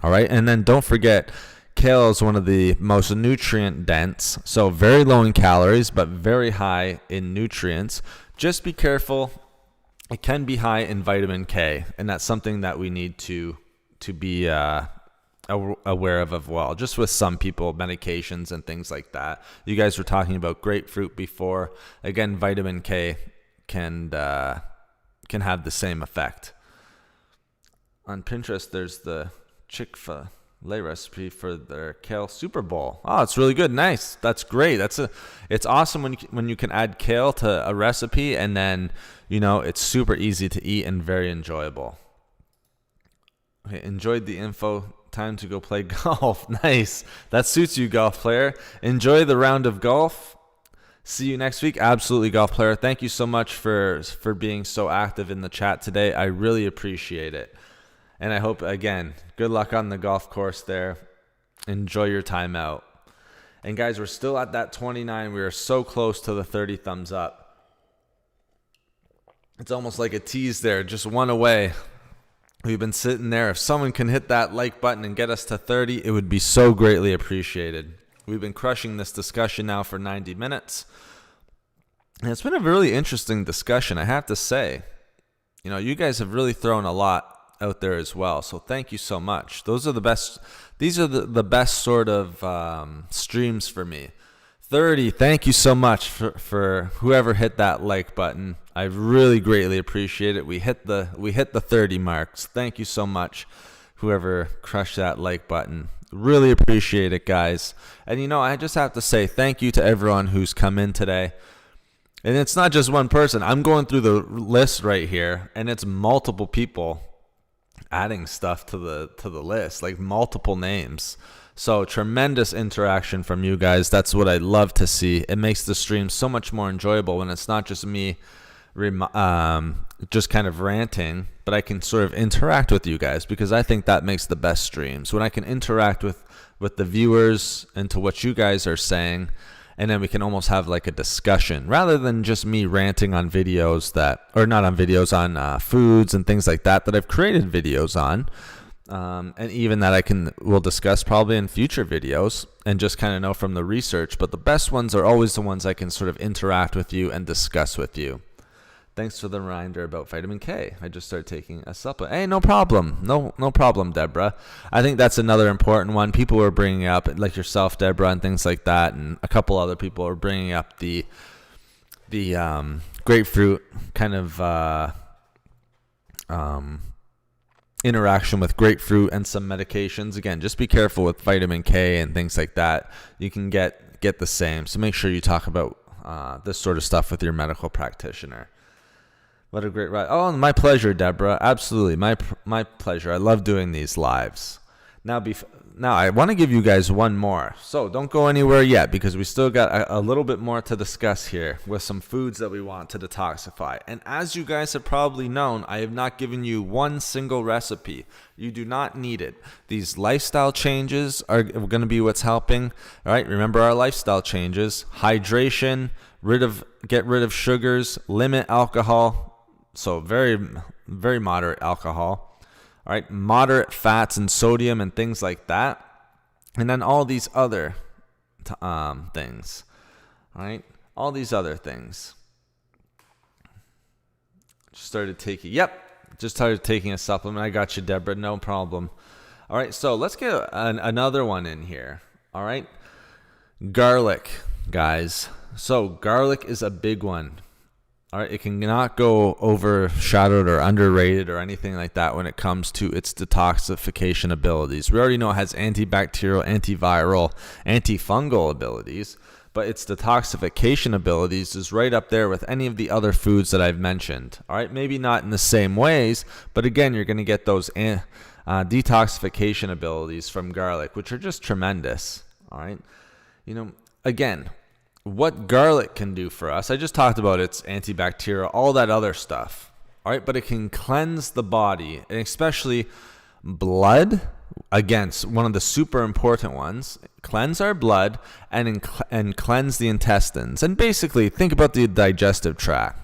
All right, and then don't forget, kale is one of the most nutrient dense, so very low in calories, but very high in nutrients. Just be careful. It can be high in vitamin K, and that's something that we need to be aware of as well. Just with some people, medications and things like that. You guys were talking about grapefruit before. Again, vitamin K can have the same effect. On Pinterest, there's the Chick-fil-A recipe for their kale Super Bowl. Oh, it's really good. Nice. That's great. It's awesome when you can add kale to a recipe, and then, it's super easy to eat and very enjoyable. Okay, enjoyed the info. Time to go play golf. Nice. That suits you, golf player. Enjoy the round of golf. See you next week. Absolutely, golf player. Thank you so much for being so active in the chat today. I really appreciate it. And I hope, again, good luck on the golf course there. Enjoy your time out. And guys, we're still at that 29. We are so close to the 30 thumbs up. It's almost like a tease there, just one away. We've been sitting there. If someone can hit that like button and get us to 30, it would be so greatly appreciated. We've been crushing this discussion now for 90 minutes. And it's been a really interesting discussion, I have to say. You guys have really thrown a lot out there as well. So thank you so much. These are the best sort of streams for me. 30, thank you so much for whoever hit that like button. I really greatly appreciate it. We hit the 30 marks. Thank you so much, whoever crushed that like button. Really appreciate it, guys. And I just have to say thank you to everyone who's come in today. And it's not just one person. I'm going through the list right here, and it's multiple people adding stuff to the list, like multiple names. So tremendous interaction from you guys. That's what I love to see. It makes the stream so much more enjoyable when it's not just me just kind of ranting, but I can sort of interact with you guys, because I think that makes the best streams. When I can interact with the viewers and to what you guys are saying, and then we can almost have like a discussion rather than just me ranting on videos on foods and things like that I've created videos on. And even that we'll discuss probably in future videos and just kind of know from the research. But the best ones are always the ones I can sort of interact with you and discuss with you. Thanks for the reminder about vitamin K. I just started taking a supplement. Hey, no problem. No problem, Deborah. I think that's another important one. People were bringing up, like yourself, Deborah, and things like that. And a couple other people are bringing up the grapefruit kind of interaction with grapefruit and some medications. Again, just be careful with vitamin K and things like that. You can get the same. So make sure you talk about this sort of stuff with your medical practitioner. What a great ride. Oh, my pleasure, Deborah. Absolutely. My pleasure. I love doing these lives. Now I want to give you guys one more. So don't go anywhere yet, because we still got a little bit more to discuss here with some foods that we want to detoxify. And as you guys have probably known, I have not given you one single recipe. You do not need it. These lifestyle changes are going to be what's helping. All right. Remember our lifestyle changes: hydration, get rid of sugars, limit alcohol. So very, very moderate alcohol. All right, moderate fats and sodium and things like that. And then all these other things. All right, all these other things. Just started taking a supplement. I got you, Deborah. No problem. All right, so let's get another one in here. All right, garlic, guys. So garlic is a big one. All right, it cannot go overshadowed or underrated or anything like that when it comes to its detoxification abilities. We already know it has antibacterial, antiviral, antifungal abilities, but its detoxification abilities is right up there with any of the other foods that I've mentioned. All right, maybe not in the same ways, but again, you're going to get those detoxification abilities from garlic, which are just tremendous. All right, again, what garlic can do for us, I just talked about its antibacterial, all that other stuff. All right, but it can cleanse the body, and especially blood. Again, one of the super important ones: cleanse our blood and cleanse the intestines. And basically, think about the digestive tract.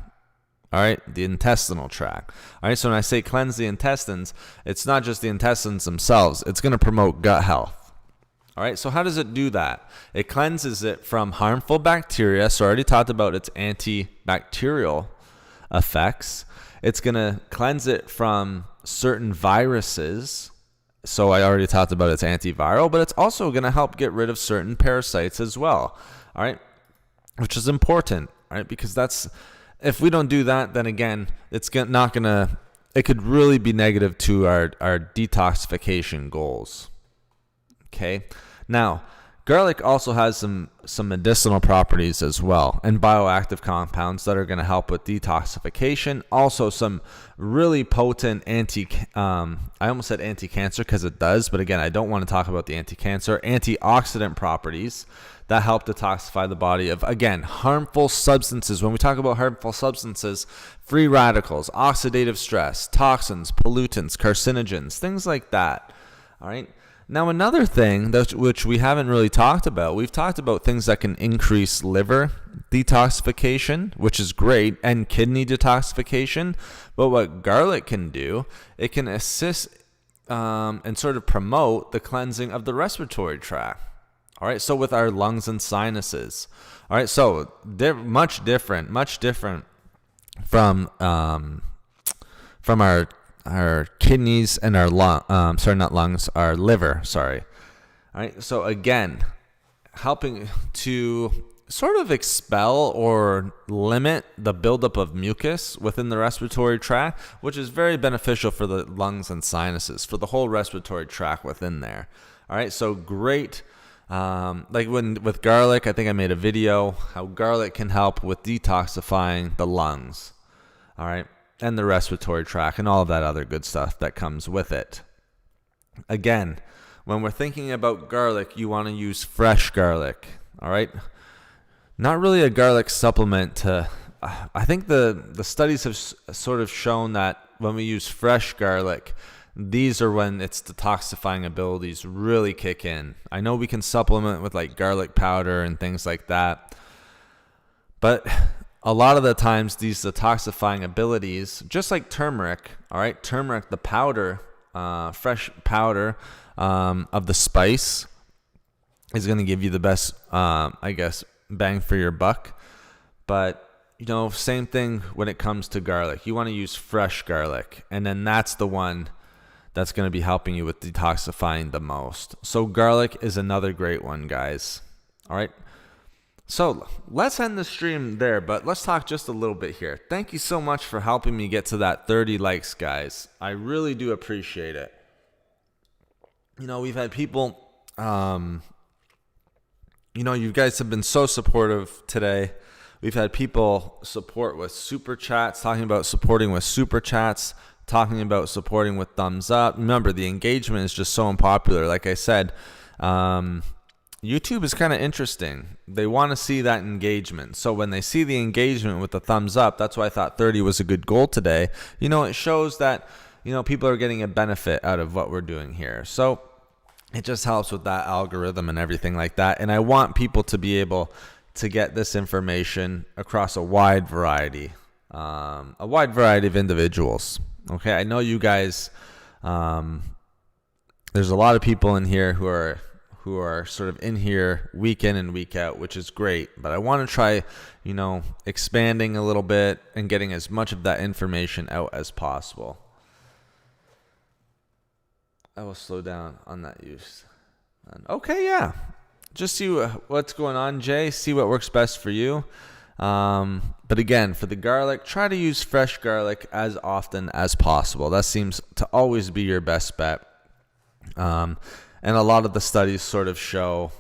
All right, the intestinal tract. All right, so when I say cleanse the intestines, it's not just the intestines themselves. It's going to promote gut health. All right, so how does it do that? It cleanses it from harmful bacteria. So I already talked about its antibacterial effects. It's going to cleanse it from certain viruses. So I already talked about it's antiviral, but it's also going to help get rid of certain parasites as well. All right, which is important, right? Because if we don't do that, then again, it could really be negative to our detoxification goals. Okay, now garlic also has some medicinal properties as well, and bioactive compounds that are going to help with detoxification. Also some really potent I almost said anti-cancer because it does, but again, I don't want to talk about the anti-cancer, antioxidant properties that help detoxify the body of, again, harmful substances. When we talk about harmful substances, free radicals, oxidative stress, toxins, pollutants, carcinogens, things like that. All right. Now, another thing which we haven't really talked about, we've talked about things that can increase liver detoxification, which is great, and kidney detoxification. But what garlic can do, it can assist and sort of promote the cleansing of the respiratory tract. All right, so with our lungs and sinuses. All right, so they're much different from our kidneys and our our liver, sorry. All right, so again, helping to sort of expel or limit the buildup of mucus within the respiratory tract, which is very beneficial for the lungs and sinuses, for the whole respiratory tract within there. All right, so great. Like with garlic, I think I made a video how garlic can help with detoxifying the lungs. All right. And the respiratory tract and all of that other good stuff that comes with it. Again, when we're thinking about garlic, you want to use fresh garlic, all right? Not really a garlic supplement I think the studies have sort of shown that when we use fresh garlic, these are when its detoxifying abilities really kick in. I know we can supplement with like garlic powder and things like that, but a lot of the times these detoxifying abilities, just like turmeric, all right, turmeric, the powder, fresh powder of the spice is going to give you the best, bang for your buck. But, same thing when it comes to garlic. You want to use fresh garlic, and then that's the one that's going to be helping you with detoxifying the most. So garlic is another great one, guys. All right. So let's end the stream there, but let's talk just a little bit here. Thank you so much for helping me get to that 30 likes, guys. I really do appreciate it. We've had people, you guys have been so supportive today. We've had people support with super chats, talking about supporting with super chats, talking about supporting with thumbs up. Remember, the engagement is just so unpopular. Like I said, YouTube is kind of interesting. They want to see that engagement. So when they see the engagement with the thumbs up, that's why I thought 30 was a good goal today. It shows that, people are getting a benefit out of what we're doing here. So it just helps with that algorithm and everything like that. And I want people to be able to get this information across a wide variety of individuals. Okay, I know you guys, there's a lot of people in here who are sort of in here week in and week out, which is great. But I want to try, expanding a little bit and getting as much of that information out as possible. I will slow down on that use. Okay, yeah. Just see what's going on, Jay. See what works best for you. But again, for the garlic, try to use fresh garlic as often as possible. That seems to always be your best bet. And a lot of the studies sort of show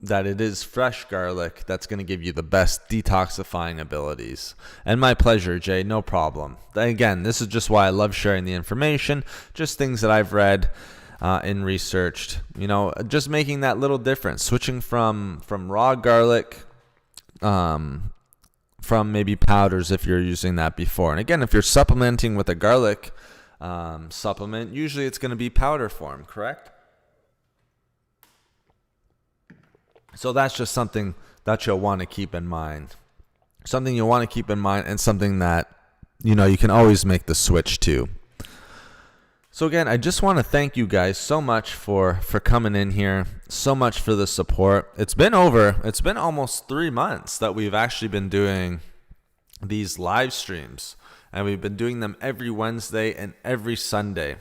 that it is fresh garlic that's going to give you the best detoxifying abilities. And my pleasure, Jay, no problem. Again, this is just why I love sharing the information, just things that I've read and researched. Just making that little difference, switching from raw garlic, from maybe powders if you're using that before. And again, if you're supplementing with a garlic supplement, usually it's going to be powder form, correct? So that's just something that you'll want to keep in mind. Something you'll want to keep in mind, and something that, you can always make the switch to. So again, I just want to thank you guys so much for coming in here, so much for the support. It's been almost 3 months that we've actually been doing these live streams. And we've been doing them every Wednesday and every Sunday.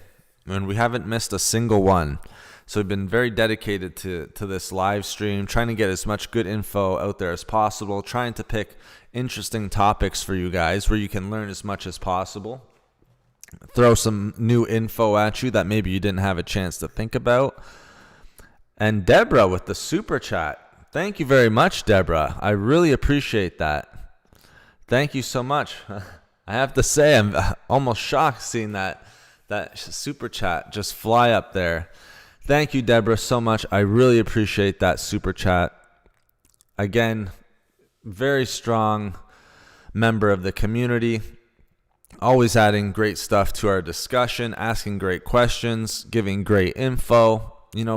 And we haven't missed a single one. So we've been very dedicated to this live stream, trying to get as much good info out there as possible, trying to pick interesting topics for you guys where you can learn as much as possible. Throw some new info at you that maybe you didn't have a chance to think about. And Deborah with the super chat. Thank you very much, Deborah. I really appreciate that. Thank you so much. I have to say, I'm almost shocked seeing that super chat just fly up there. Thank you, Deborah, so much. I really appreciate that super chat. Again, very strong member of the community. Always adding great stuff to our discussion, asking great questions, giving great info,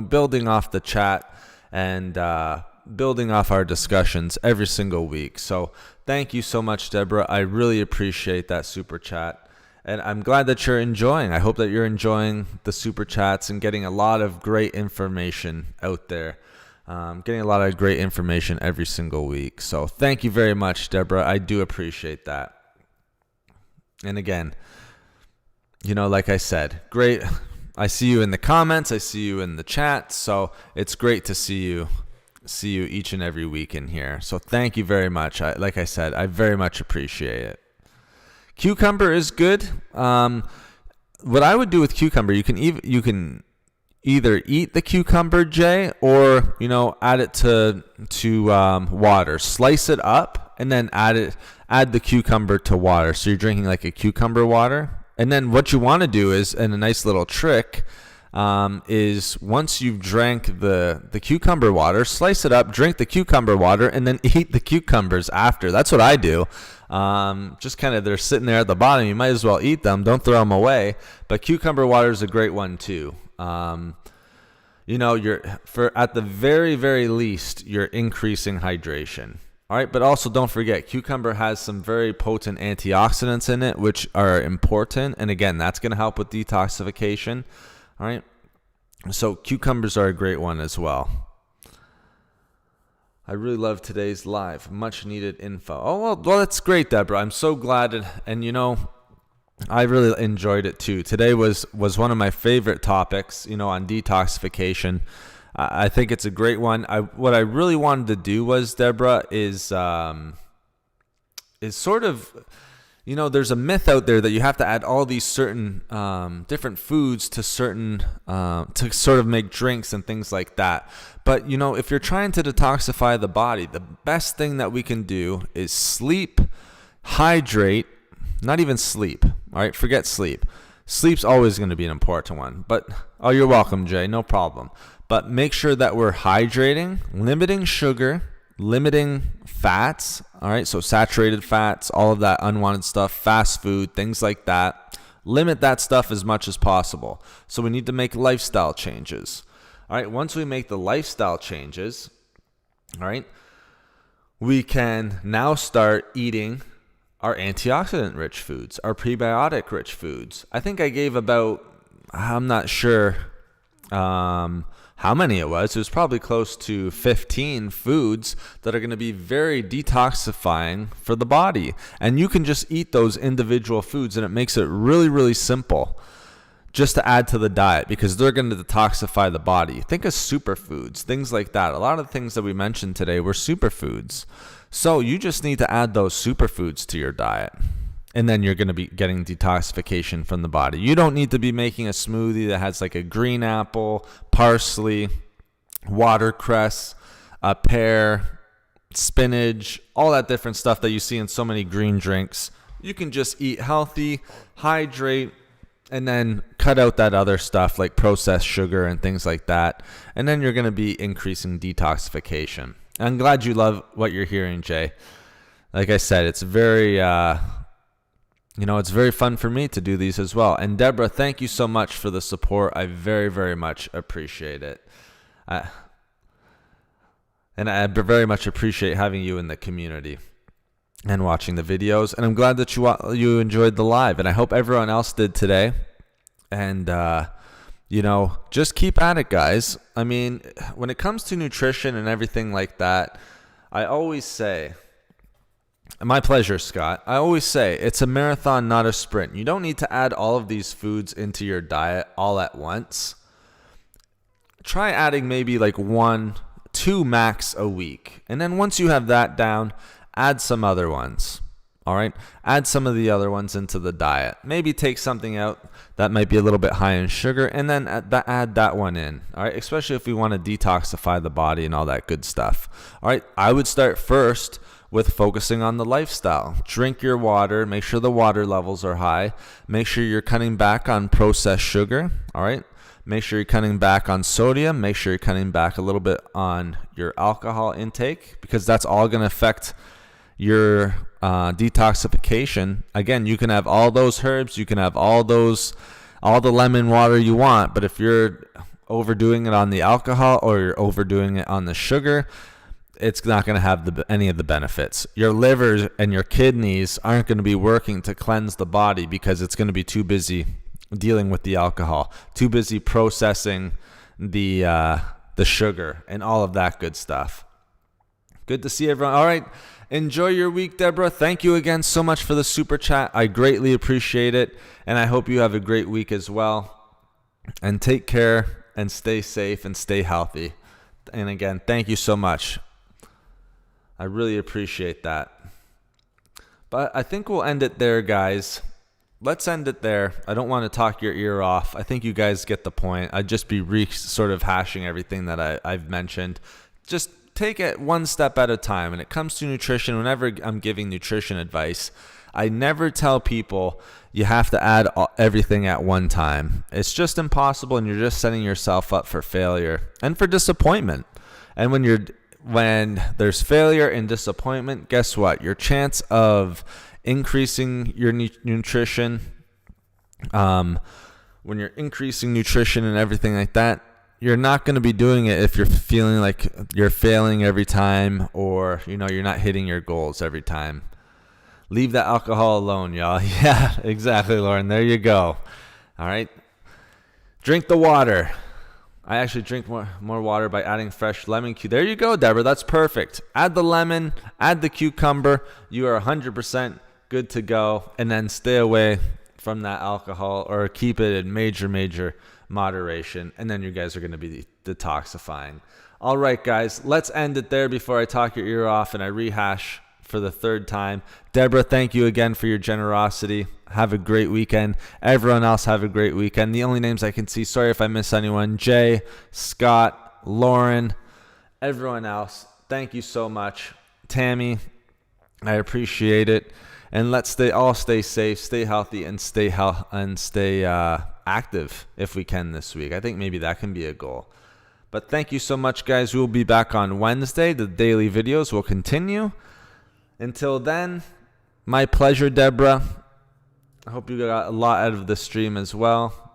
building off the chat and building off our discussions every single week. So thank you so much, Deborah. I really appreciate that super chat. And I'm glad that you're enjoying. I hope that you're enjoying the super chats and getting a lot of great information out there. Getting a lot of great information every single week. So thank you very much, Deborah. I do appreciate that. And again, like I said, great. I see you in the comments. I see you in the chat. So it's great to see you each and every week in here. So thank you very much. Like I said, I very much appreciate it. Cucumber is good. What I would do with cucumber, you can either eat the cucumber, Jay, or add it to water. Slice it up and then add the cucumber to water. So you're drinking like a cucumber water. And then what you want to do is, and a nice little trick, is once you've drank the cucumber water, slice it up, drink the cucumber water, and then eat the cucumbers after. That's what I do. Just kind of, they're sitting there at the bottom. You might as well eat them. Don't throw them away. But cucumber water is a great one too. You're at the very, very least, you're increasing hydration. All right. But also don't forget, cucumber has some very potent antioxidants in it, which are important. And again, that's going to help with detoxification. All right. So cucumbers are a great one as well. I really love today's live. Much needed info. Oh, well, that's great, Deborah. I'm so glad. And I really enjoyed it too. Today was one of my favorite topics, on detoxification. I think it's a great one. What I really wanted to do was, Deborah, is sort of, there's a myth out there that you have to add all these certain different foods to certain to sort of make drinks and things like that. But if you're trying to detoxify the body, the best thing that we can do is sleep, hydrate, not even sleep. All right, forget sleep. Sleep's always going to be an important one. But you're welcome, Jay. No problem. But make sure that we're hydrating, limiting sugar, limiting fats. All right, so saturated fats, all of that unwanted stuff, fast food, things like that. Limit that stuff as much as possible. So we need to make lifestyle changes. All right, once we make the lifestyle changes, all right, we can now start eating our antioxidant-rich foods, our prebiotic-rich foods. I think I gave about, I'm not sure how many it was. It was probably close to 15 foods that are going to be very detoxifying for the body. And you can just eat those individual foods, and it makes it really, really simple just to add to the diet because they're going to detoxify the body. Think of superfoods, things like that. A lot of the things that we mentioned today were superfoods. So you just need to add those superfoods to your diet. And then you're going to be getting detoxification from the body. You don't need to be making a smoothie that has like a green apple, parsley, watercress, a pear, spinach, all that different stuff that you see in so many green drinks. You can just eat healthy, hydrate, and then cut out that other stuff like processed sugar and things like that. And then you're going to be increasing detoxification. I'm glad you love what you're hearing, Jay. Like I said, it's very... it's very fun for me to do these as well. And Deborah, thank you so much for the support. I very, very much appreciate it. And I very much appreciate having you in the community and watching the videos. And I'm glad that you enjoyed the live. And I hope everyone else did today. And, just keep at it, guys. I mean, when it comes to nutrition and everything like that, I always say, My pleasure, Scott. I always say it's a marathon, not a sprint. You don't need to add all of these foods into your diet all at once. Try adding maybe like 1, 2 max a week. And then once you have that down, add some other ones. All right. Add some of the other ones into the diet. Maybe take something out that might be a little bit high in sugar and then add that one in. All right. Especially if we want to detoxify the body and all that good stuff. All right. I would start first with focusing on the lifestyle. Drink your water. Make sure the water levels are high. Make sure you're cutting back on processed sugar. All right. Make sure you're cutting back on sodium. Make sure you're cutting back a little bit on your alcohol intake, because that's all going to affect your detoxification. Again, you can have all those herbs, you can have all the lemon water you want, but if you're overdoing it on the alcohol or you're overdoing it on the sugar, it's not going to have any of the benefits. Your liver and your kidneys aren't going to be working to cleanse the body because it's going to be too busy dealing with the alcohol, too busy processing the sugar and all of that good stuff. Good to see everyone. All right. Enjoy your week, Deborah. Thank you again so much for the super chat. I greatly appreciate it. And I hope you have a great week as well. And take care and stay safe and stay healthy. And again, thank you so much. I really appreciate that. But I think we'll end it there, guys. Let's end it there. I don't want to talk your ear off. I think you guys get the point. I'd just be sort of hashing everything that I've mentioned. Just take it one step at a time. When it comes to nutrition, whenever I'm giving nutrition advice, I never tell people you have to add everything at one time. It's just impossible, and you're just setting yourself up for failure and for disappointment. And when there's failure and disappointment, guess what? Your chance of increasing your nutrition, when you're increasing nutrition and everything like that, you're not going to be doing it if you're feeling like you're failing every time, or you're not hitting your goals every time. Leave that alcohol alone, y'all. Yeah, exactly, Lauren. There you go. All right. Drink the water. I actually drink more water by adding fresh lemon. There you go, Deborah. That's perfect. Add the lemon, add the cucumber. You are 100% good to go. And then stay away from that alcohol, or keep it in major moderation, and then you guys are going to be detoxifying. All right, guys, let's end it there before I talk your ear off and I rehash for the third time. Deborah, thank you again for your generosity. Have a great weekend. Everyone else, have a great weekend. The only names I can see, sorry if I miss anyone, Jay, Scott, Lauren, everyone else, thank you so much. Tammy, I appreciate it. And let's all stay safe, stay healthy, and stay active if we can this week. I think maybe that can be a goal. But thank you so much, guys. We will be back on Wednesday. The daily videos will continue. Until then, my pleasure, Deborah. I hope you got a lot out of the stream as well.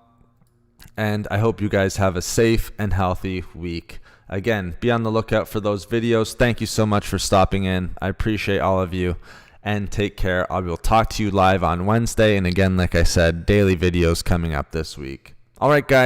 And I hope you guys have a safe and healthy week. Again, be on the lookout for those videos. Thank you so much for stopping in. I appreciate all of you. And take care. I will talk to you live on Wednesday. And again, like I said, daily videos coming up this week. All right, guys.